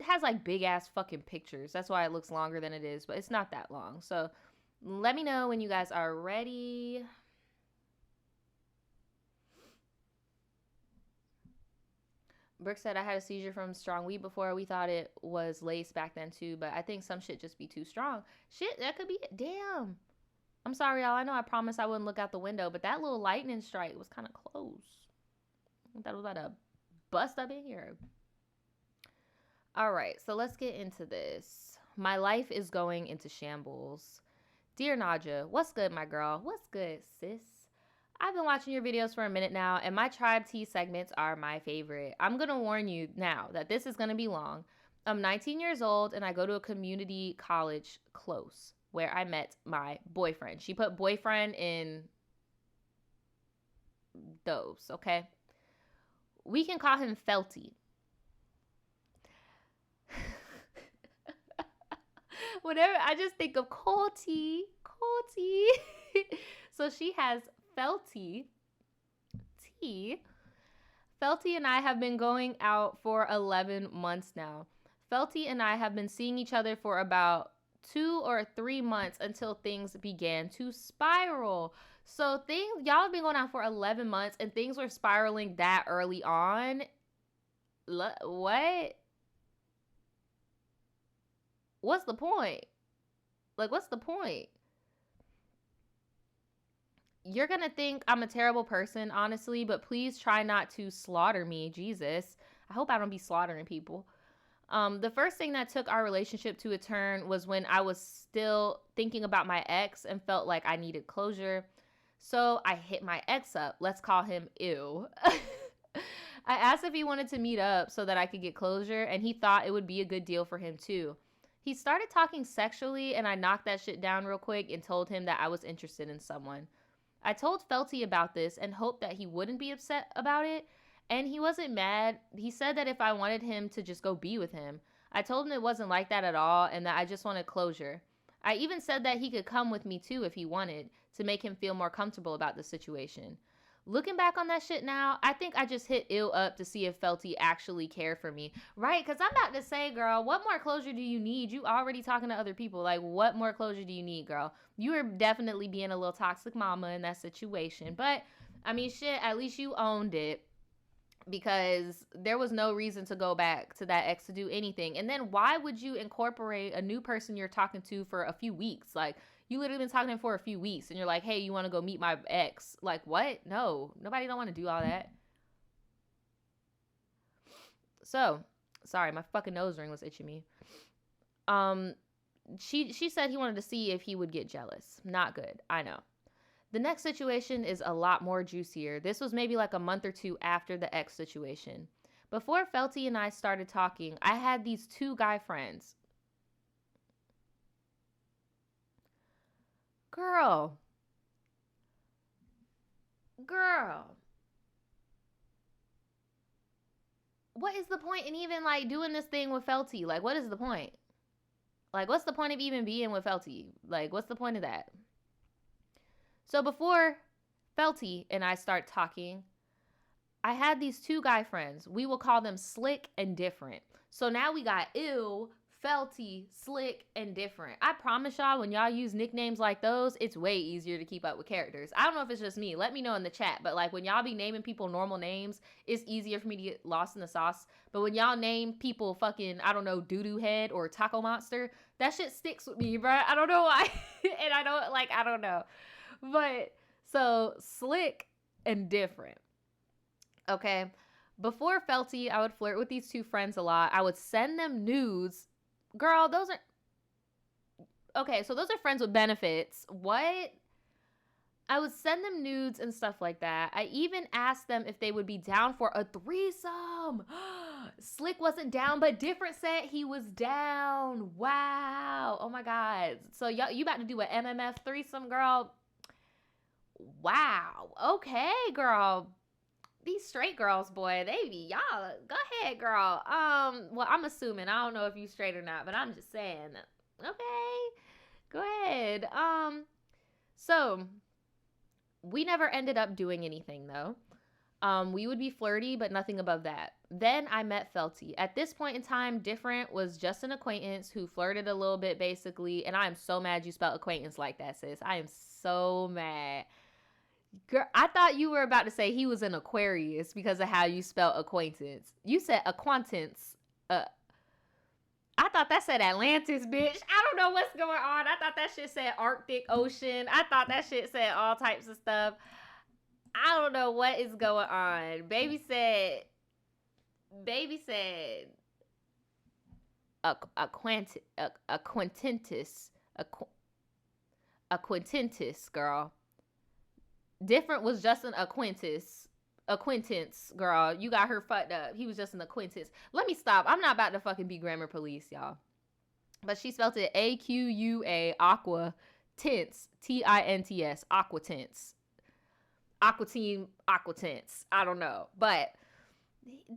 has like big ass fucking pictures. That's why it looks longer than it is, but it's not that long. So let me know when you guys are ready. Brooke said, I had a seizure from strong weed before. We thought it was lace back then too, but I think some shit just be too strong. Shit, that could be it. Damn. I'm sorry, y'all. I know I promised I wouldn't look out the window, but that little lightning strike was kind of close. I thought it was about to bust up in here. All right, so let's get into this. My life is going into shambles. Dear Naja, what's good, my girl? What's good, sis? I've been watching your videos for a minute now, and my Tribe Tea segments are my favorite. I'm going to warn you now that this is going to be long. I'm 19 years old, and I go to a community college close where I met my boyfriend. She put boyfriend in those, okay? We can call him Felty. Whenever I just think of Colty. So she has Felty T. Felty and I have been going out for 11 months now. Felty and I have been seeing each other for about 2 or 3 months until things began to spiral. So y'all have been going out for 11 months and things were spiraling that early on. What? What's the point? Like, what's the point? You're gonna think I'm a terrible person, honestly, but please try not to slaughter me, Jesus. I hope I don't be slaughtering people. The first thing that took our relationship to a turn was when I was still thinking about my ex and felt like I needed closure. So I hit my ex up. Let's call him Ew. I asked if he wanted to meet up so that I could get closure, and he thought it would be a good deal for him too. He started talking sexually, and I knocked that shit down real quick and told him that I was interested in someone. I told Felty about this and hoped that he wouldn't be upset about it, and he wasn't mad. He said that if I wanted him to just go be with him. I told him it wasn't like that at all and that I just wanted closure. I even said that he could come with me too if he wanted, to make him feel more comfortable about the situation. Looking back on that shit now, I think I just hit Ill up to see if Felty actually cared for me. Right, because I'm about to say, girl, what more closure do you need? You already talking to other people. Like, what more closure do you need, girl? You are definitely being a little toxic mama in that situation. But, I mean, shit, at least you owned it. Because there was no reason to go back to that ex to do anything. And then why would you incorporate a new person you're talking to for a few weeks? Like, you literally been talking to him for a few weeks and you're like, hey, you want to go meet my ex? Like, what? No, nobody don't want to do all that. So, sorry, my fucking nose ring was itching me. She said he wanted to see if he would get jealous. Not good. I know. The next situation is a lot more juicier. This was maybe like a month or two after the ex situation. Before Felty and I started talking, I had these 2 guy friends. Girl. What is the point in even like doing this thing with Felty? Like, what is the point? Like, what's the point of even being with Felty? Like, what's the point of that? So before Felty and I start talking, I had these 2 guy friends. We will call them Slick and Different. So now we got Ew, Felty, Slick, and Different. I promise y'all, when y'all use nicknames like those, it's way easier to keep up with characters. I don't know if it's just me. Let me know in the chat. But like when y'all be naming people normal names, it's easier for me to get lost in the sauce. But when y'all name people fucking, I don't know, Doo-Doo Head or Taco Monster, that shit sticks with me, bruh. I don't know why. And I don't know. But so Slick and Different. Okay. Before Felty, I would flirt with these 2 friends a lot. I would send them nudes. Girl, those are... Okay, so those are friends with benefits. What? I would send them nudes and stuff like that. I even asked them if they would be down for a threesome. Slick wasn't down, but Different said he was down. Wow. Oh my God. So you about to do an MMF threesome, girl? Wow. Okay, girl. These straight girls, boy, they be y'all. Go ahead, girl. Well, I'm assuming. I don't know if you straight or not, but I'm just saying. Okay, go ahead. So we never ended up doing anything though. We would be flirty, but nothing above that. Then I met Felty. At this point in time, Different was just an acquaintance who flirted a little bit, basically. And I am so mad you spelled acquaintance like that, sis. I am so mad. Girl, I thought you were about to say he was an Aquarius because of how you spelled acquaintance. You said acquaintance. I thought that said Atlantis, bitch. I don't know what's going on. I thought that shit said Arctic Ocean. I thought that shit said all types of stuff. I don't know what is going on. Baby said acquaintantis. acquaintance, girl. Different was just an acquaintance, girl. You got her fucked up. He was just an acquaintance. Let me stop. I'm not about to fucking be grammar police, y'all. But she spelled it A-Q-U-A, aqua, tints, T-I-N-T-S, aquatints. Aquatine, aquatints. I don't know. But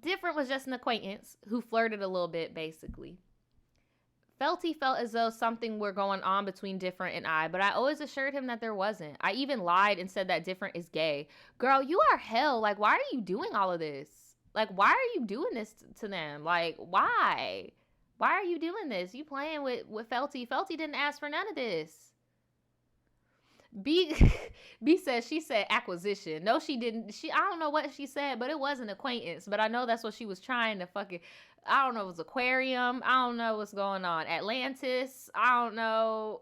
Different was just an acquaintance who flirted a little bit, basically. Felty felt as though something were going on between Different and I, but I always assured him that there wasn't. I even lied and said that Different is gay. Girl, you are hell. Like, why are you doing all of this? Like, why are you doing this to them? Like, why? Why are you doing this? You playing with Felty. Felty didn't ask for none of this. B says she said acquisition. No, she didn't. I don't know what she said, but it was an acquaintance. But I know that's what she was trying to fucking. I don't know. It was aquarium. I don't know what's going on. Atlantis. I don't know.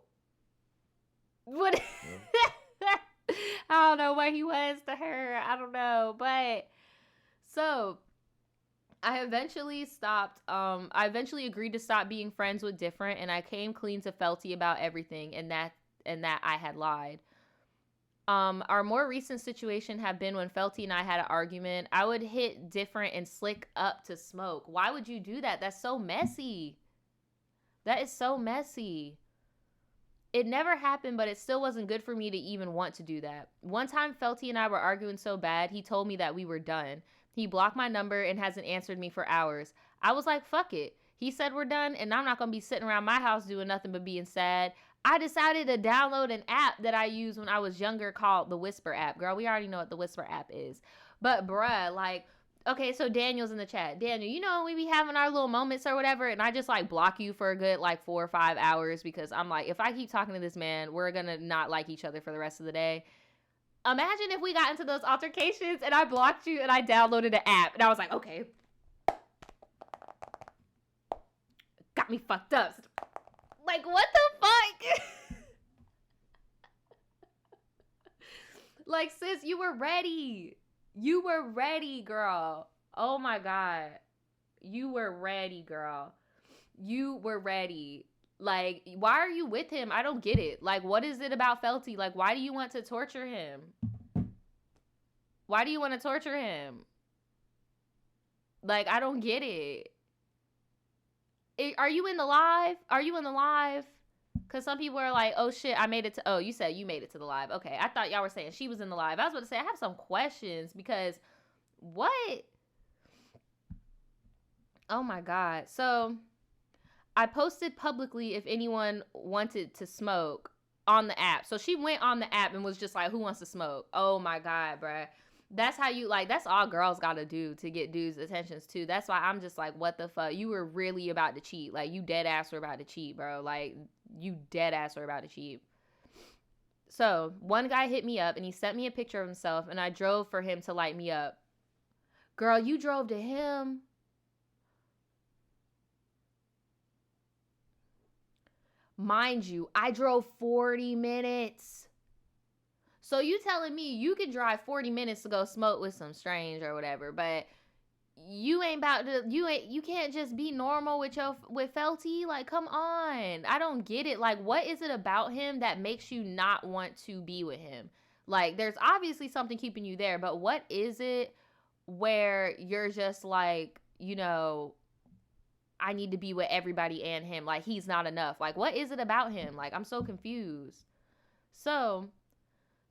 What? I don't know what he was to her. I don't know. But so I eventually stopped. I eventually agreed to stop being friends with Different, and I came clean to Felty about everything, and that I had lied. Our more recent situation had been when Felty and I had an argument. I would hit Different and slick up to smoke. Why would you do that? That's so messy. That is so messy. It never happened, but it still wasn't good for me to even want to do that. One time, Felty and I were arguing so bad, he told me that we were done. He blocked my number and hasn't answered me for hours. I was like, fuck it. He said we're done, and I'm not going to be sitting around my house doing nothing but being sad. I decided to download an app that I used when I was younger called the Whisper app. Girl, we already know what the Whisper app is. But bruh, like, okay, so Daniel's in the chat. Daniel, you know, we be having our little moments or whatever, and I just like block you for a good like 4 or 5 hours because I'm like, if I keep talking to this man, we're gonna not like each other for the rest of the day. Imagine if we got into those altercations and I blocked you and I downloaded an app and I was like, okay. Got me fucked up. Like, what the fuck? Like, sis, you were ready. You were ready, girl. Oh my God. You were ready, girl. You were ready. Like, why are you with him? I don't get it. Like, what is it about Felty? Like, why do you want to torture him? Why do you want to torture him? Like, I don't get it. Are you in the live? Are you in the live? Because some people are like, oh shit, I made it to, oh, you said you made it to the live. Okay, I thought y'all were saying she was in the live. I was about to say, I have some questions because what? Oh my God. So I posted publicly if anyone wanted to smoke on the app. So she went on the app and was just like, who wants to smoke? Oh my God, bruh. That's how you, like, that's all girls gotta do to get dudes' attentions too. That's why I'm just like, what the fuck? You were really about to cheat. Like, you dead ass were about to cheat, bro. Like, you dead ass were about to cheat. So one guy hit me up and he sent me a picture of himself and I drove for him to light me up. Girl, you drove to him? Mind you, I drove 40 minutes. So you telling me you could drive 40 minutes to go smoke with some strange or whatever, but you ain't about to, you can't just be normal with Felty? Like, come on. I don't get it. Like, what is it about him that makes you not want to be with him? Like, there's obviously something keeping you there, but what is it where you're just like, you know, I need to be with everybody and him. Like, he's not enough. Like, what is it about him? Like, I'm so confused. So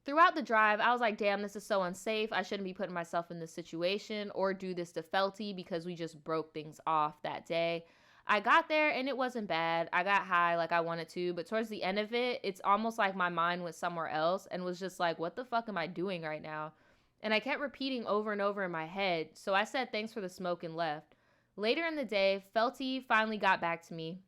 throughout the drive, I was like, damn, this is so unsafe. I shouldn't be putting myself in this situation or do this to Felty because we just broke things off that day. I got there and it wasn't bad. I got high like I wanted to, but towards the end of it, it's almost like my mind went somewhere else and was just like, what the fuck am I doing right now? And I kept repeating over and over in my head. So I said thanks for the smoke and left. Later in the day, Felty finally got back to me.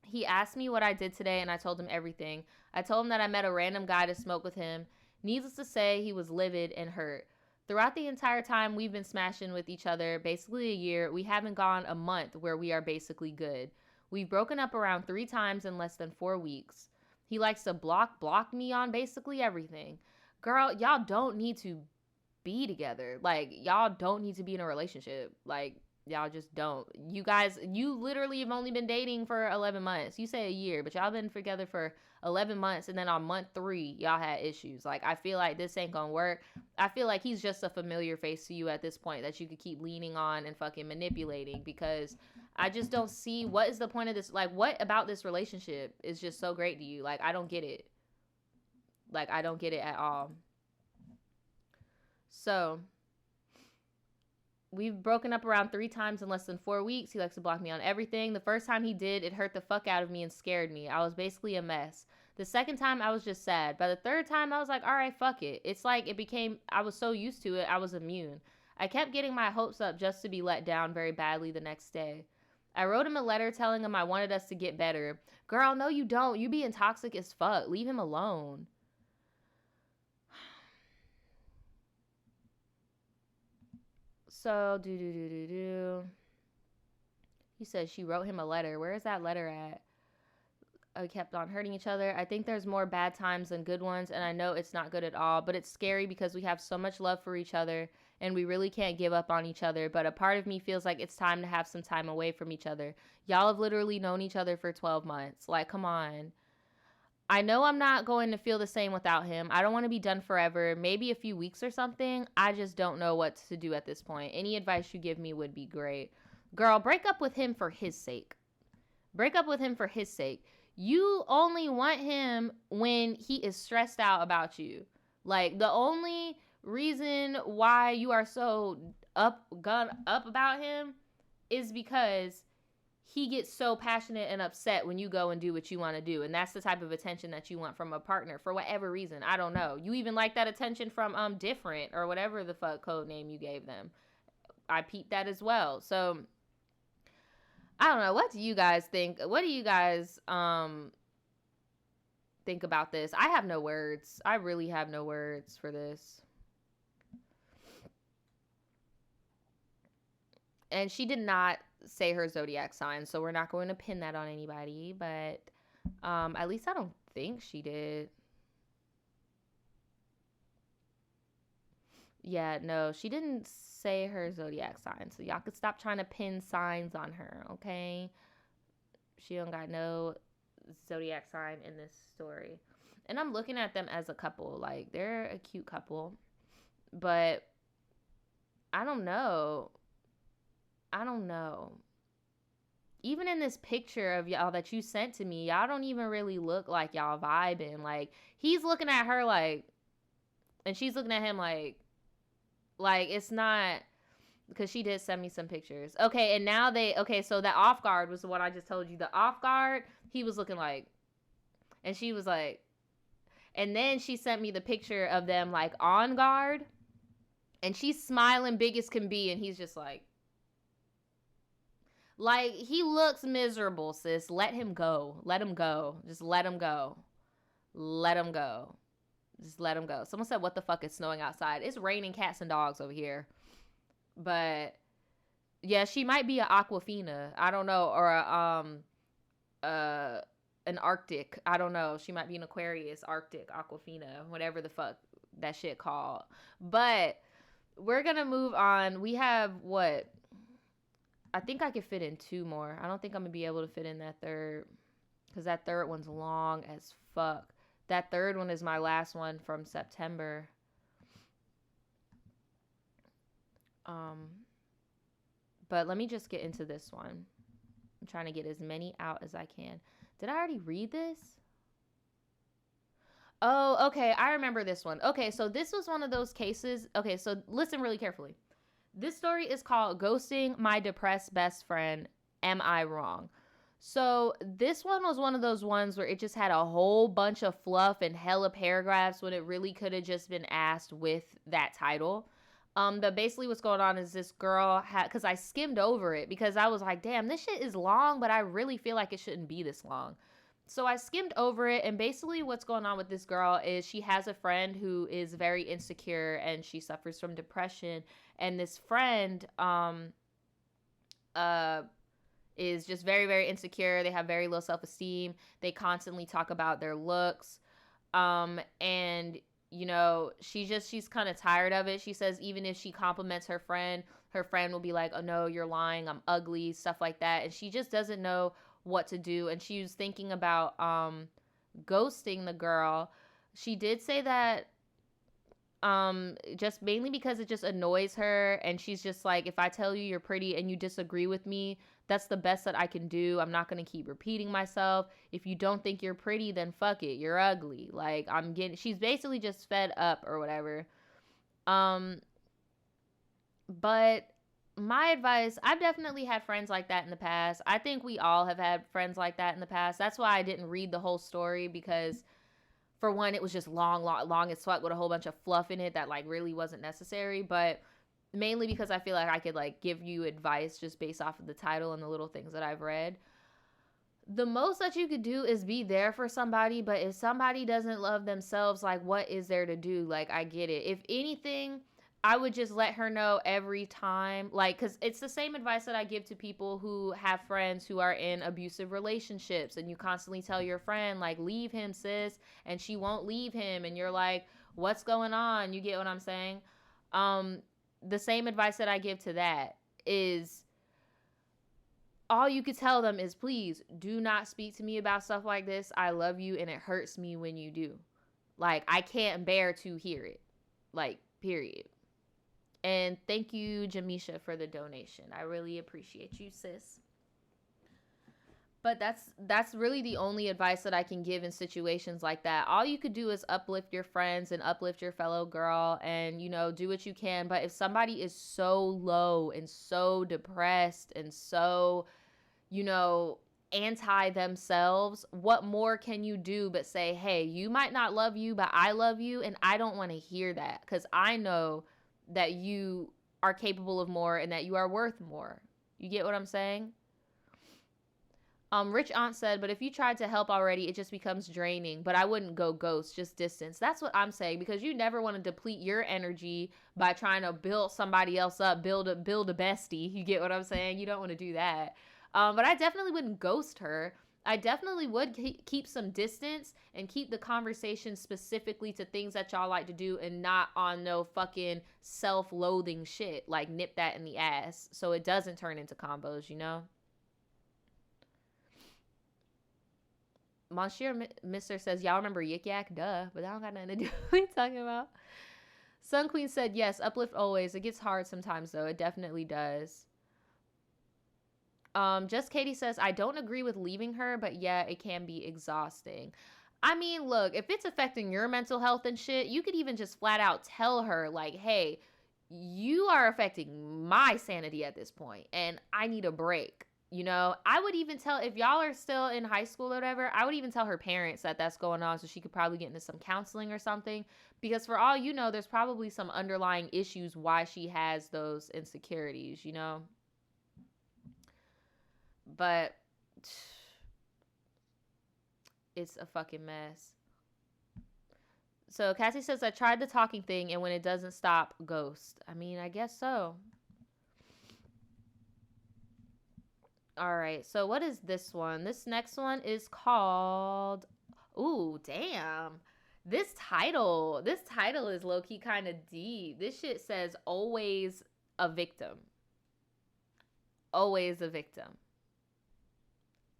He asked me what I did today and I told him everything. I told him that I met a random guy to smoke with him. Needless to say, he was livid and hurt. Throughout the entire time we've been smashing with each other, basically a year, we haven't gone a month where we are basically good. We've broken up around 3 times in less than 4 weeks. He likes to block me on basically everything. Girl, y'all don't need to be together. Like, y'all don't need to be in a relationship. Like, Y'all just don't. You guys, you literally have only been dating for 11 months. You say a year, but y'all been together for 11 months. And then on month 3, y'all had issues. Like, I feel like this ain't gonna work. I feel like he's just a familiar face to you at this point that you could keep leaning on and fucking manipulating, because I just don't see what is the point of this. Like, what about this relationship is just so great to you? Like, I don't get it. Like, I don't get it at all. So, we've broken up around 3 times in less than 4 weeks. He likes to block me on everything. The first time he did, it hurt the fuck out of me and scared me. I was basically a mess. The second time, I was just sad. By the third time, I was like, all right, fuck it. It's like it became, I was so used to it, I was immune. I kept getting my hopes up just to be let down very badly the next day. I wrote him a letter telling him I wanted us to get better. Girl, no you don't. You being toxic as fuck. Leave him alone. So, He says she wrote him a letter. Where is that letter at? We kept on hurting each other. I think there's more bad times than good ones, and I know it's not good at all, but it's scary because we have so much love for each other, and we really can't give up on each other, but a part of me feels like it's time to have some time away from each other. Y'all have literally known each other for 12 months. Like, come on. I know I'm not going to feel the same without him. I don't want to be done forever. Maybe a few weeks or something. I just don't know what to do at this point. Any advice you give me would be great. Girl, break up with him for his sake. Break up with him for his sake. You only want him when he is stressed out about you. Like, the only reason why you are so up about him is because he gets so passionate and upset when you go and do what you want to do. And that's the type of attention that you want from a partner for whatever reason. I don't know. You even like that attention from Different or whatever the fuck code name you gave them. I peeped that as well. So I don't know. What do you guys think? What do you guys think about this? I have no words. I really have no words for this. And she did not say her zodiac sign, so we're not going to pin that on anybody, but at least I don't think she did. Yeah, no, she didn't say her zodiac sign, so y'all could stop trying to pin signs on her, okay? She don't got no zodiac sign in this story. And I'm looking at them as a couple. Like, they're a cute couple. But I don't know. Even in this picture of y'all that you sent to me, y'all don't even really look like y'all vibing. Like, he's looking at her like, and she's looking at him like it's not, because she did send me some pictures. Okay, and now so that off guard was the one I just told you. The off guard, he was looking like, and she was like, and then she sent me the picture of them like on guard, and she's smiling big as can be, and he's just like he looks miserable, sis. Let him go. Let him go. Just let him go. Let him go. Just let him go. Someone said, what the fuck, is snowing outside? It's raining cats and dogs over here. But yeah, she might be an Aquafina. I don't know. Or an Arctic. I don't know. She might be an Aquarius, Arctic, Aquafina, whatever the fuck that shit called. But we're going to move on. We have what? I think I could fit in 2 more. I don't think I'm going to be able to fit in that third, because that third one's long as fuck. That third one is my last one from September. But let me just get into this one. I'm trying to get as many out as I can. Did I already read this? Oh, okay. I remember this one. Okay, so this was one of those cases. Okay, so listen really carefully. This story is called Ghosting My Depressed Best Friend. Am I Wrong? So this one was one of those ones where it just had a whole bunch of fluff and hella paragraphs when it really could have just been asked with that title. But basically what's going on is this girl because I skimmed over it because I was like, damn, this shit is long, but I really feel like it shouldn't be this long. So I skimmed over it, and basically what's going on with this girl is she has a friend who is very insecure and she suffers from depression. And this friend is just very, very insecure. They have very low self-esteem. They constantly talk about their looks. And She's kind of tired of it. She says even if she compliments her friend will be like, oh no, you're lying, I'm ugly, stuff like that. And she just doesn't know what to do. And she was thinking about ghosting the girl. She did say that just mainly because it just annoys her, and she's just like, if I tell you you're pretty and you disagree with me, that's the best that I can do. I'm not going to keep repeating myself. If you don't think you're pretty, then fuck it, you're ugly. Like, she's basically just fed up or whatever. But my advice, I've definitely had friends like that in the past. I think we all have had friends like that in the past. That's why I didn't read the whole story, because for one, it was just long as fuck with a whole bunch of fluff in it that like really wasn't necessary. But mainly because I feel like I could like give you advice just based off of the title and the little things that I've read. The most that you could do is be there for somebody, but if somebody doesn't love themselves, like, what is there to do? Like, I get it. If anything, I would just let her know every time, like, because it's the same advice that I give to people who have friends who are in abusive relationships, and you constantly tell your friend, like, leave him, sis, and she won't leave him, and you're like, what's going on? You get what I'm saying? The same advice that I give to that is, all you could tell them is, please do not speak to me about stuff like this. I love you, and it hurts me when you do. Like, I can't bear to hear it. Like, period. And thank you, Jamisha, for the donation. I really appreciate you, sis. But that's really the only advice that I can give in situations like that. All you could do is uplift your friends and uplift your fellow girl, and, do what you can. But if somebody is so low and so depressed and so, anti themselves, what more can you do but say, hey, you might not love you, but I love you, and I don't want to hear that, because I know that you are capable of more and that you are worth more. You get what I'm saying? Rich Aunt said, but if you tried to help already, it just becomes draining. But I wouldn't go ghost, just distance. That's what I'm saying, because you never want to deplete your energy by trying to build somebody else up, build a bestie. You get what I'm saying? You don't want to do that. But I definitely wouldn't ghost her. I definitely would keep some distance and keep the conversation specifically to things that y'all like to do, and not on no fucking self-loathing shit. Like, nip that in the ass so it doesn't turn into combos, Monsieur Mister says, y'all remember Yik Yak? Duh, but that don't got nothing to do with what we talking about. Sun Queen said, yes, uplift always. It gets hard sometimes, though. It definitely does. Just Katie says, I don't agree with leaving her, but yeah, it can be exhausting. I mean, look, if it's affecting your mental health and shit, you could even just flat out tell her, like, hey, you are affecting my sanity at this point, and I need a break. I would even tell, if y'all are still in high school or whatever, I would even tell her parents that that's going on, so she could probably get into some counseling or something, because for all you know, there's probably some underlying issues why she has those insecurities, But it's a fucking mess. So Cassie says, I tried the talking thing, and when it doesn't stop, ghost. I mean, I guess so. All right, so what is this one? This next one is called, ooh, damn. This title is low-key kind of deep. This shit says, always a victim. Always a victim.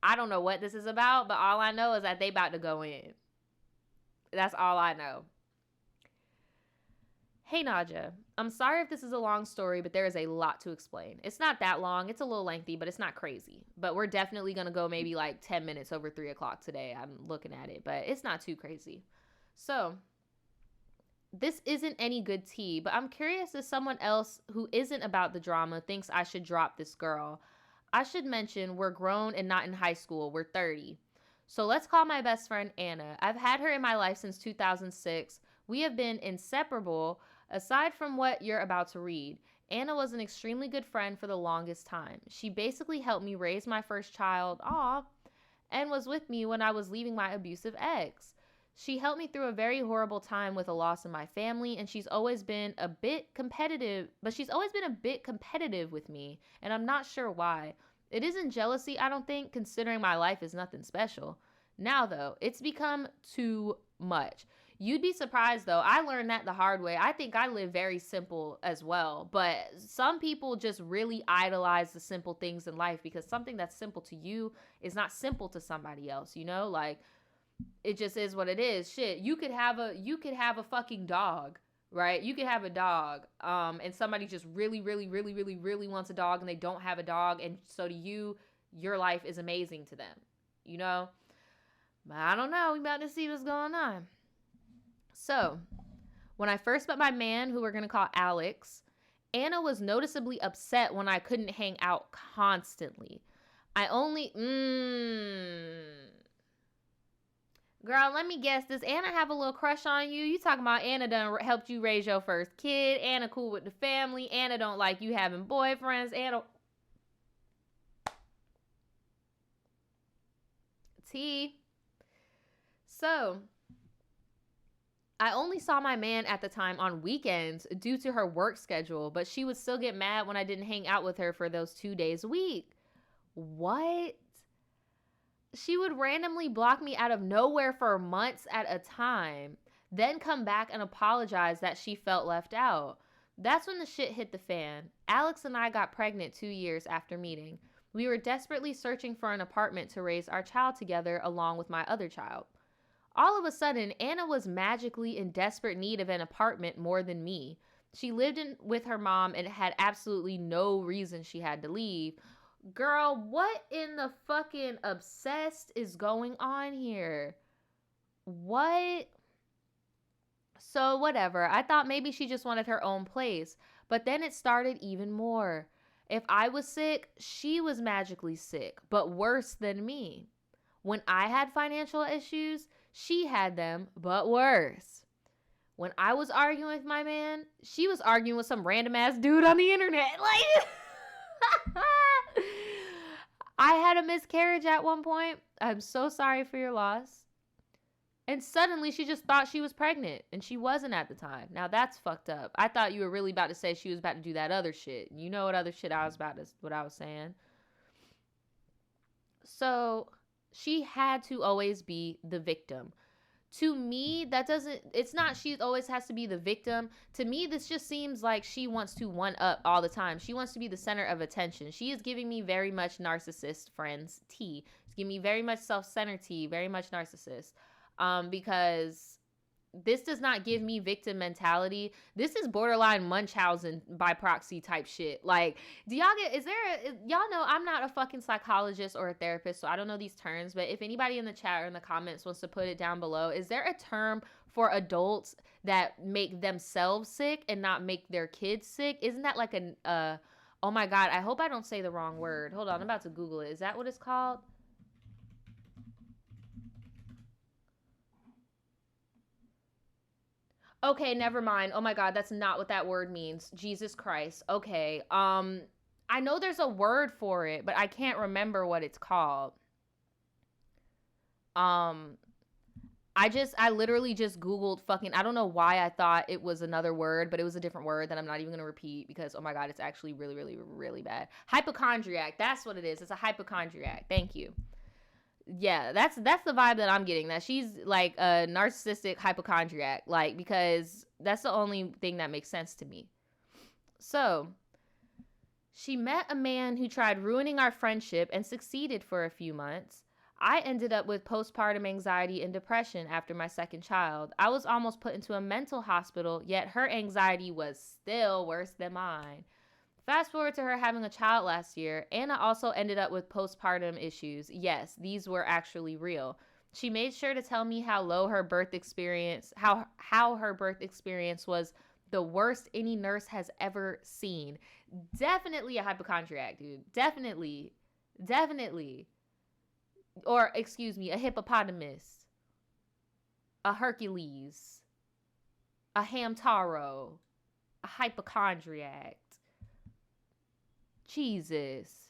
I don't know what this is about, but all I know is that they about to go in. That's all I know. Hey, Naja. I'm sorry if this is a long story, but there is a lot to explain. It's not that long. It's a little lengthy, but it's not crazy. But we're definitely going to go maybe like 10 minutes over 3 o'clock today. I'm looking at it, but it's not too crazy. So, this isn't any good tea, but I'm curious if someone else who isn't about the drama thinks I should drop this girl. I should mention we're grown and not in high school. We're 30. So let's call my best friend Anna. I've had her in my life since 2006. We have been inseparable. Aside from what you're about to read, Anna was an extremely good friend for the longest time. She basically helped me raise my first child, and was with me when I was leaving my abusive ex. She helped me through a very horrible time with a loss in my family, and she's always been a bit competitive with me, and I'm not sure why. It isn't jealousy, I don't think, considering my life is nothing special. Now, though, it's become too much. You'd be surprised though. I learned that the hard way. I think I live very simple as well, but some people just really idolize the simple things in life because something that's simple to you is not simple to somebody else, you know? Like it just is what it is. Shit, you could have a fucking dog, right? You could have a dog and somebody just really wants a dog and they don't have a dog, and so to you your life is amazing to them, you know? But I don't know. We about to see what's going on. So, when I first met my man, who we're going to call Alex, Anna was noticeably upset when I couldn't hang out constantly. I only... Girl, let me guess. Does Anna have a little crush on you? You talking about Anna done helped you raise your first kid. Anna cool with the family. Anna don't like you having boyfriends. Anna... T. So... I only saw my man at the time on weekends due to her work schedule, but she would still get mad when I didn't hang out with her for those 2 days a week. What? She would randomly block me out of nowhere for months at a time, then come back and apologize that she felt left out. That's when the shit hit the fan. Alex and I got pregnant 2 years after meeting. We were desperately searching for an apartment to raise our child together along with my other child. All of a sudden, Anna was magically in desperate need of an apartment more than me. She lived with her mom and had absolutely no reason she had to leave. Girl, what in the fucking obsessed is going on here? What? So, whatever. I thought maybe she just wanted her own place. But then it started even more. If I was sick, she was magically sick, but worse than me. When I had financial issues, she had them, but worse. When I was arguing with my man, she was arguing with some random ass dude on the internet. Like, I had a miscarriage at one point. I'm so sorry for your loss. And suddenly she just thought she was pregnant, and she wasn't at the time. Now that's fucked up. I thought you were really about to say she was about to do that other shit. You know what other shit what I was saying. So she had to always be the victim. To me, it's not she always has to be the victim. To me, this just seems like she wants to one up all the time. She wants to be the center of attention. She is giving me very much narcissist friends tea. She's giving me very much self-centered tea, very much narcissist. Because this does not give me victim mentality. This is borderline Munchausen by proxy type shit. Like, do y'all y'all know I'm not a fucking psychologist or a therapist, so I don't know these terms, but if anybody in the chat or in the comments wants to put it down below, is there a term for adults that make themselves sick and not make their kids sick? Isn't that like oh my God, I hope I don't say the wrong word. Hold on, I'm about to Google it. Is that what it's called? Okay, never mind. Oh my God, that's not what that word means. Jesus Christ. Okay. I know there's a word for it, but I can't remember what it's called. I literally just Googled fucking, I don't know why I thought it was another word, but it was a different word that I'm not even going to repeat because, oh my God, it's actually really bad. Hypochondriac. That's what it is. It's a hypochondriac. Thank you. Yeah, that's the vibe that I'm getting, that she's like a narcissistic hypochondriac, like, because that's the only thing that makes sense to me. So she met a man who tried ruining our friendship and succeeded for a few months. I ended up with postpartum anxiety and depression after my second child. I was almost put into a mental hospital, yet her anxiety was still worse than mine. Fast forward to her having a child last year, Anna also ended up with postpartum issues. Yes, these were actually real. She made sure to tell me how her birth experience was the worst any nurse has ever seen. Definitely a hypochondriac, dude. Definitely. Or, excuse me, a hippopotamus, a Hercules, a Hamtaro, a hypochondriac. Jesus.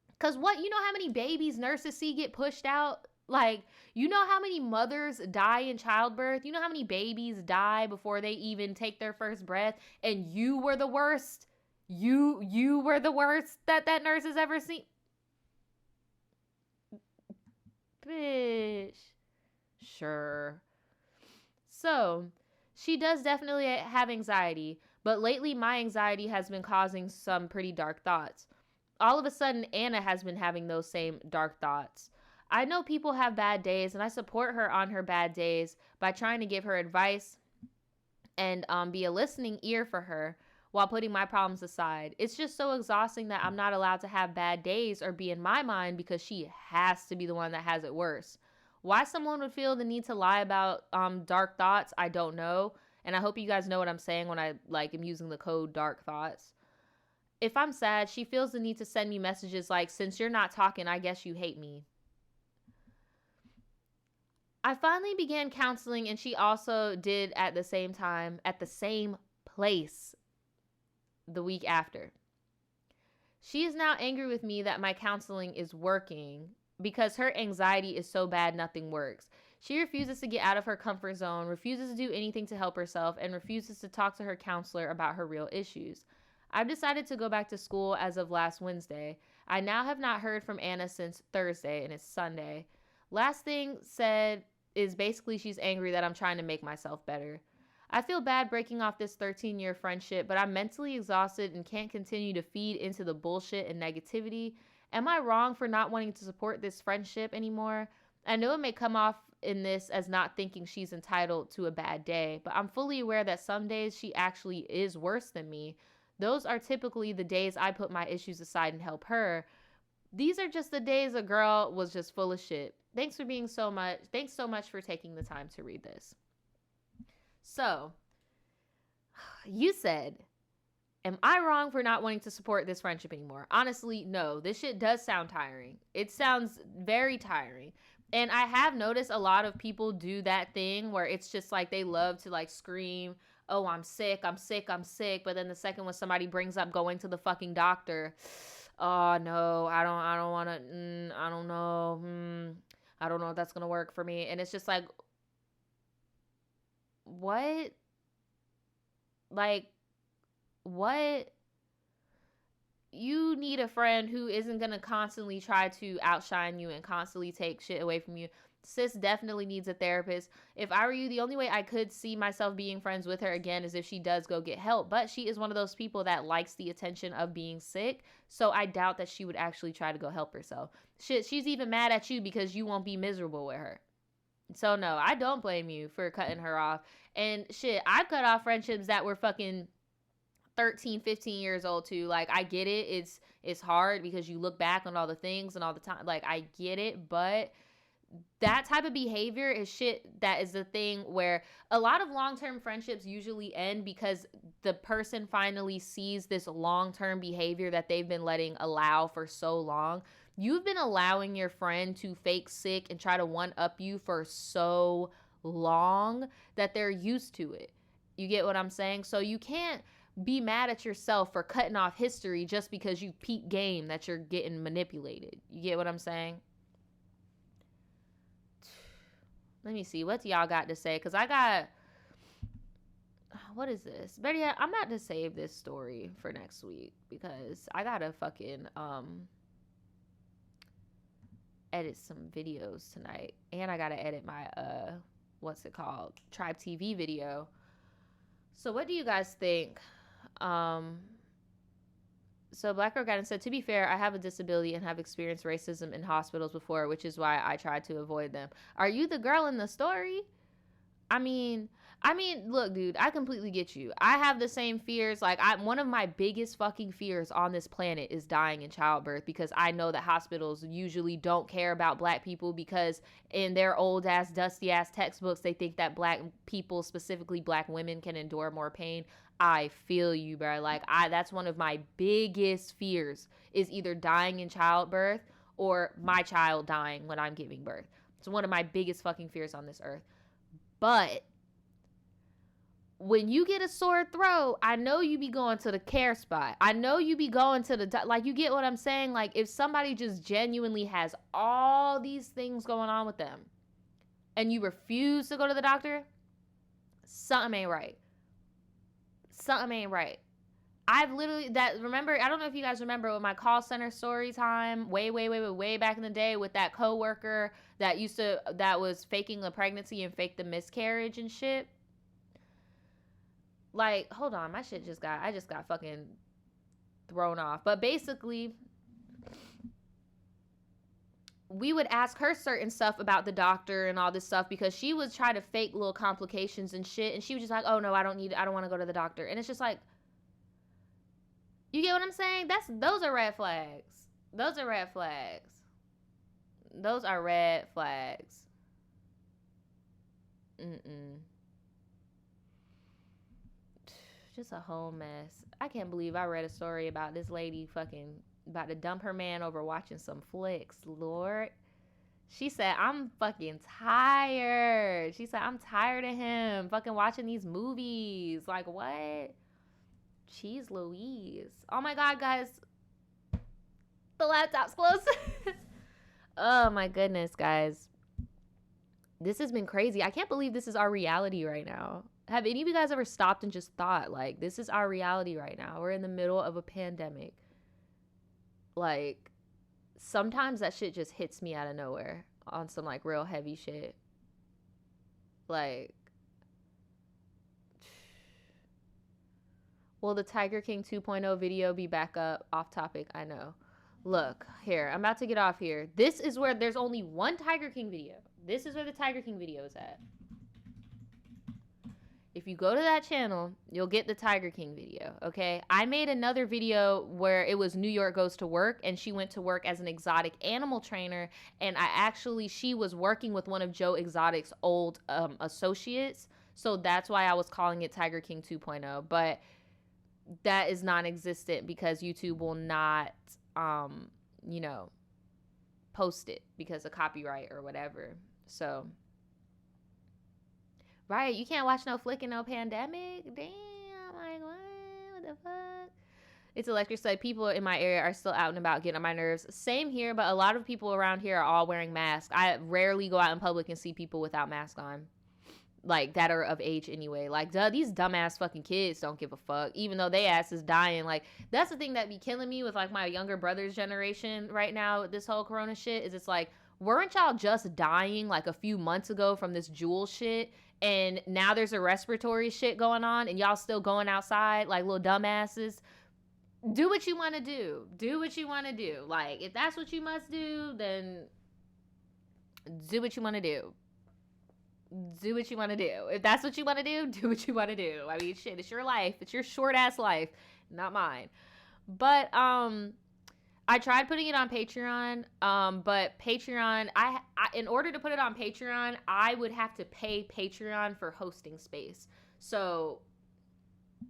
Because you know how many babies nurses see get pushed out? Like, you know how many mothers die in childbirth? You know how many babies die before they even take their first breath? And you were the worst? You were the worst that nurse has ever seen? Bitch. Sure. So, she does definitely have anxiety, but lately my anxiety has been causing some pretty dark thoughts. All of a sudden, Anna has been having those same dark thoughts. I know people have bad days, and I support her on her bad days by trying to give her advice and be a listening ear for her while putting my problems aside. It's just so exhausting that I'm not allowed to have bad days or be in my mind because she has to be the one that has it worse. Why someone would feel the need to lie about dark thoughts, I don't know. And I hope you guys know what I'm saying when I am using the code dark thoughts. If I'm sad, she feels the need to send me messages like, since you're not talking, I guess you hate me. I finally began counseling, and she also did at the same time, at the same place the week after. She is now angry with me that my counseling is working because her anxiety is so bad nothing works. She refuses to get out of her comfort zone, refuses to do anything to help herself, and refuses to talk to her counselor about her real issues. I've decided to go back to school as of last Wednesday. I now have not heard from Anna since Thursday, and it's Sunday. Last thing said is basically she's angry that I'm trying to make myself better. I feel bad breaking off this 13-year friendship, but I'm mentally exhausted and can't continue to feed into the bullshit and negativity. Am I wrong for not wanting to support this friendship anymore? I know it may come off in this as not thinking she's entitled to a bad day, but I'm fully aware that some days she actually is worse than me. Those are typically the days I put my issues aside and help her. These are just the days a girl was just full of shit. Thanks so much for taking the time to read this. So, you said, am I wrong for not wanting to support this friendship anymore? Honestly, no. This shit does sound tiring. It sounds very tiring. And I have noticed a lot of people do that thing where it's just like they love to like scream, oh, I'm sick. But then the second when somebody brings up going to the fucking doctor, oh no, I don't want to, I don't know. I don't know if that's going to work for me. And it's just like, what? Like, what? You need a friend who isn't going to constantly try to outshine you and constantly take shit away from you. Sis definitely needs a therapist. If I were you, the only way I could see myself being friends with her again is if she does go get help. But she is one of those people that likes the attention of being sick. So I doubt that she would actually try to go help herself. Shit, she's even mad at you because you won't be miserable with her. So no, I don't blame you for cutting her off. And shit, I've cut off friendships that were fucking 13, 15 years old too. Like, I get it. It's hard because you look back on all the things and all the time. Like, I get it, but that type of behavior is shit that is the thing where a lot of long-term friendships usually end because the person finally sees this long-term behavior that they've been letting allow for so long. You've been allowing your friend to fake sick and try to one-up you for so long that they're used to it. You get what I'm saying? So you can't be mad at yourself for cutting off history just because you peep game that you're getting manipulated. You get what I'm saying? Let me see. What y'all got to say? Because I got... What is this? Better yet, I'm about to save this story for next week because I gotta fucking edit some videos tonight. And I gotta edit my what's it called? Tribe TV video. So what do you guys think? So Black Girl Guidance said, to be fair, I have a disability and have experienced racism in hospitals before, which is why I try to avoid them. Are you the girl in the story? I mean, look, dude, I completely get you. I have the same fears. Like, one of my biggest fucking fears on this planet is dying in childbirth because I know that hospitals usually don't care about Black people because in their old ass, dusty ass textbooks, they think that Black people, specifically Black women, can endure more pain. I feel you, bro. Like, that's one of my biggest fears is either dying in childbirth or my child dying when I'm giving birth. It's one of my biggest fucking fears on this earth. But when you get a sore throat, I know you be going to the care spot. I know you be going to the, like, you get what I'm saying? Like, if somebody just genuinely has all these things going on with them and you refuse to go to the doctor, something ain't right. Something ain't right. I've literally remember, I don't know if you guys remember with my call center story time way back in the day with that coworker that was faking the pregnancy and fake the miscarriage and shit. Like, hold on, I just got fucking thrown off. But basically, we would ask her certain stuff about the doctor and all this stuff because she was trying to fake little complications and shit, and she was just like, oh no, I don't want to go to the doctor. And it's just like, you get what I'm saying? Those are red flags. Those are red flags. Those are red flags. Just a whole mess. I can't believe I read a story about this lady fucking about to dump her man over watching some flicks. Lord. She said, I'm fucking tired. She said, I'm tired of him fucking watching these movies. Like, what? Jeez Louise. Oh my God, guys. The laptop's close. Oh my goodness, guys. This has been crazy. I can't believe this is our reality right now. Have any of you guys ever stopped and just thought, like, this is our reality right now? We're in the middle of a pandemic. Like, sometimes that shit just hits me out of nowhere on some, like, real heavy shit. Like, will the Tiger King 2.0 video be back up? Off topic, I know. Look, here, I'm about to get off here. This is where there's only one Tiger King video. This is where the Tiger King video is at. If you go to that channel, you'll get the Tiger King video, okay? I made another video where it was New York Goes to Work, and she went to work as an exotic animal trainer, and she was working with one of Joe Exotic's old associates, so that's why I was calling it Tiger King 2.0, but that is non-existent because YouTube will not, post it because of copyright or whatever, so... Right, you can't watch no flick in no pandemic. Damn, like what the fuck? It's electric. Like, people in my area are still out and about getting on my nerves. Same here, but a lot of people around here are all wearing masks. I rarely go out in public and see people without masks on. Like, that are of age anyway. Like, these dumbass fucking kids don't give a fuck, even though they ass is dying. Like, that's the thing that be killing me with, like, my younger brother's generation right now with this whole corona shit, is it's like, weren't y'all just dying, like, a few months ago from this Juul shit? And now there's a respiratory shit going on, and y'all still going outside like little dumbasses. Do what you want to do. Do what you want to do. Like, if that's what you must do, then do what you want to do. Do what you want to do. If that's what you want to do what you want to do. I mean, shit, it's your life. It's your short-ass life, not mine. But, I tried putting it on Patreon, but Patreon, I in order to put it on Patreon, I would have to pay Patreon for hosting space. So,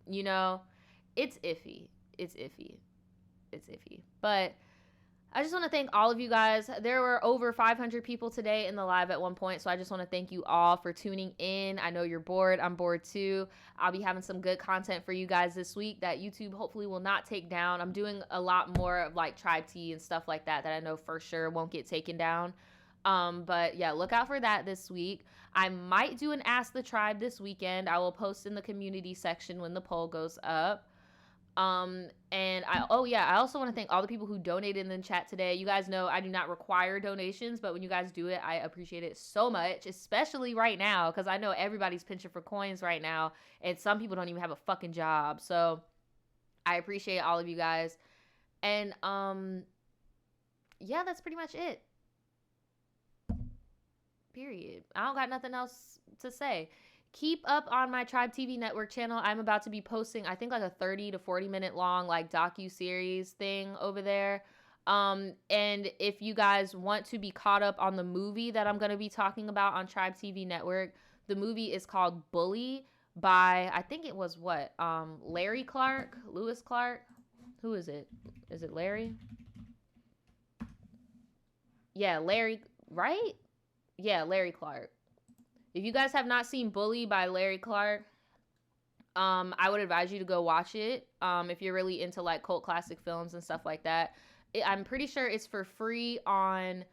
it's iffy. It's iffy. But I just want to thank all of you guys. There were over 500 people today in the live at one point, so I just want to thank you all for tuning in. I know you're bored. I'm bored too. I'll be having some good content for you guys this week that YouTube hopefully will not take down. I'm doing a lot more of like Tribe Tea and stuff like that I know for sure won't get taken down. But yeah, look out for that this week. I might do an Ask the Tribe this weekend. I will post in the community section when the poll goes up. And I also want to thank all the people who donated in the chat today. You guys know I do not require donations, but when you guys do it, I appreciate it so much, especially right now, because I know everybody's pinching for coins right now, and some people don't even have a fucking job. So I appreciate all of you guys. And, yeah, that's pretty much it. Period. I don't got nothing else to say. Keep up on my Tribe TV network channel. I'm about to be posting, I think, like a 30 to 40 minute long like docu-series thing over there. And if you guys want to be caught up on the movie that I'm going to be talking about on Tribe TV network, the movie is called Bully by, I think it was Larry Clark, Lewis Clark. Who is it? Is it Larry? Yeah, Larry, right? Yeah, Larry Clark. If you guys have not seen Bully by Larry Clark, I would advise you to go watch it. If you're really into like cult classic films and stuff like that. I'm pretty sure it's for free on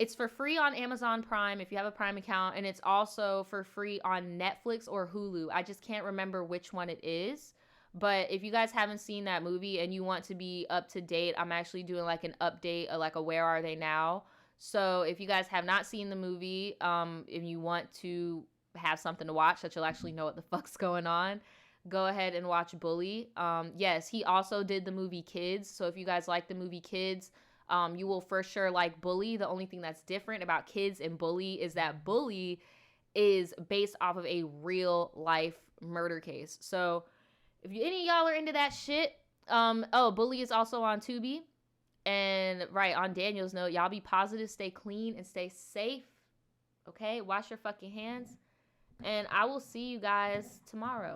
Amazon Prime if you have a Prime account, and it's also for free on Netflix or Hulu. I just can't remember which one it is. But if you guys haven't seen that movie and you want to be up to date, I'm actually doing like an update, like a Where Are They Now? So if you guys have not seen the movie, if you want to have something to watch that you'll actually know what the fuck's going on, go ahead and watch Bully. Yes, he also did the movie Kids. So if you guys like the movie Kids, you will for sure like Bully. The only thing that's different about Kids and Bully is that Bully is based off of a real life murder case. So if any of y'all are into that shit, Bully is also on Tubi. And right, on Daniel's note, y'all be positive, stay clean, and stay safe. Okay? Wash your fucking hands. And I will see you guys tomorrow.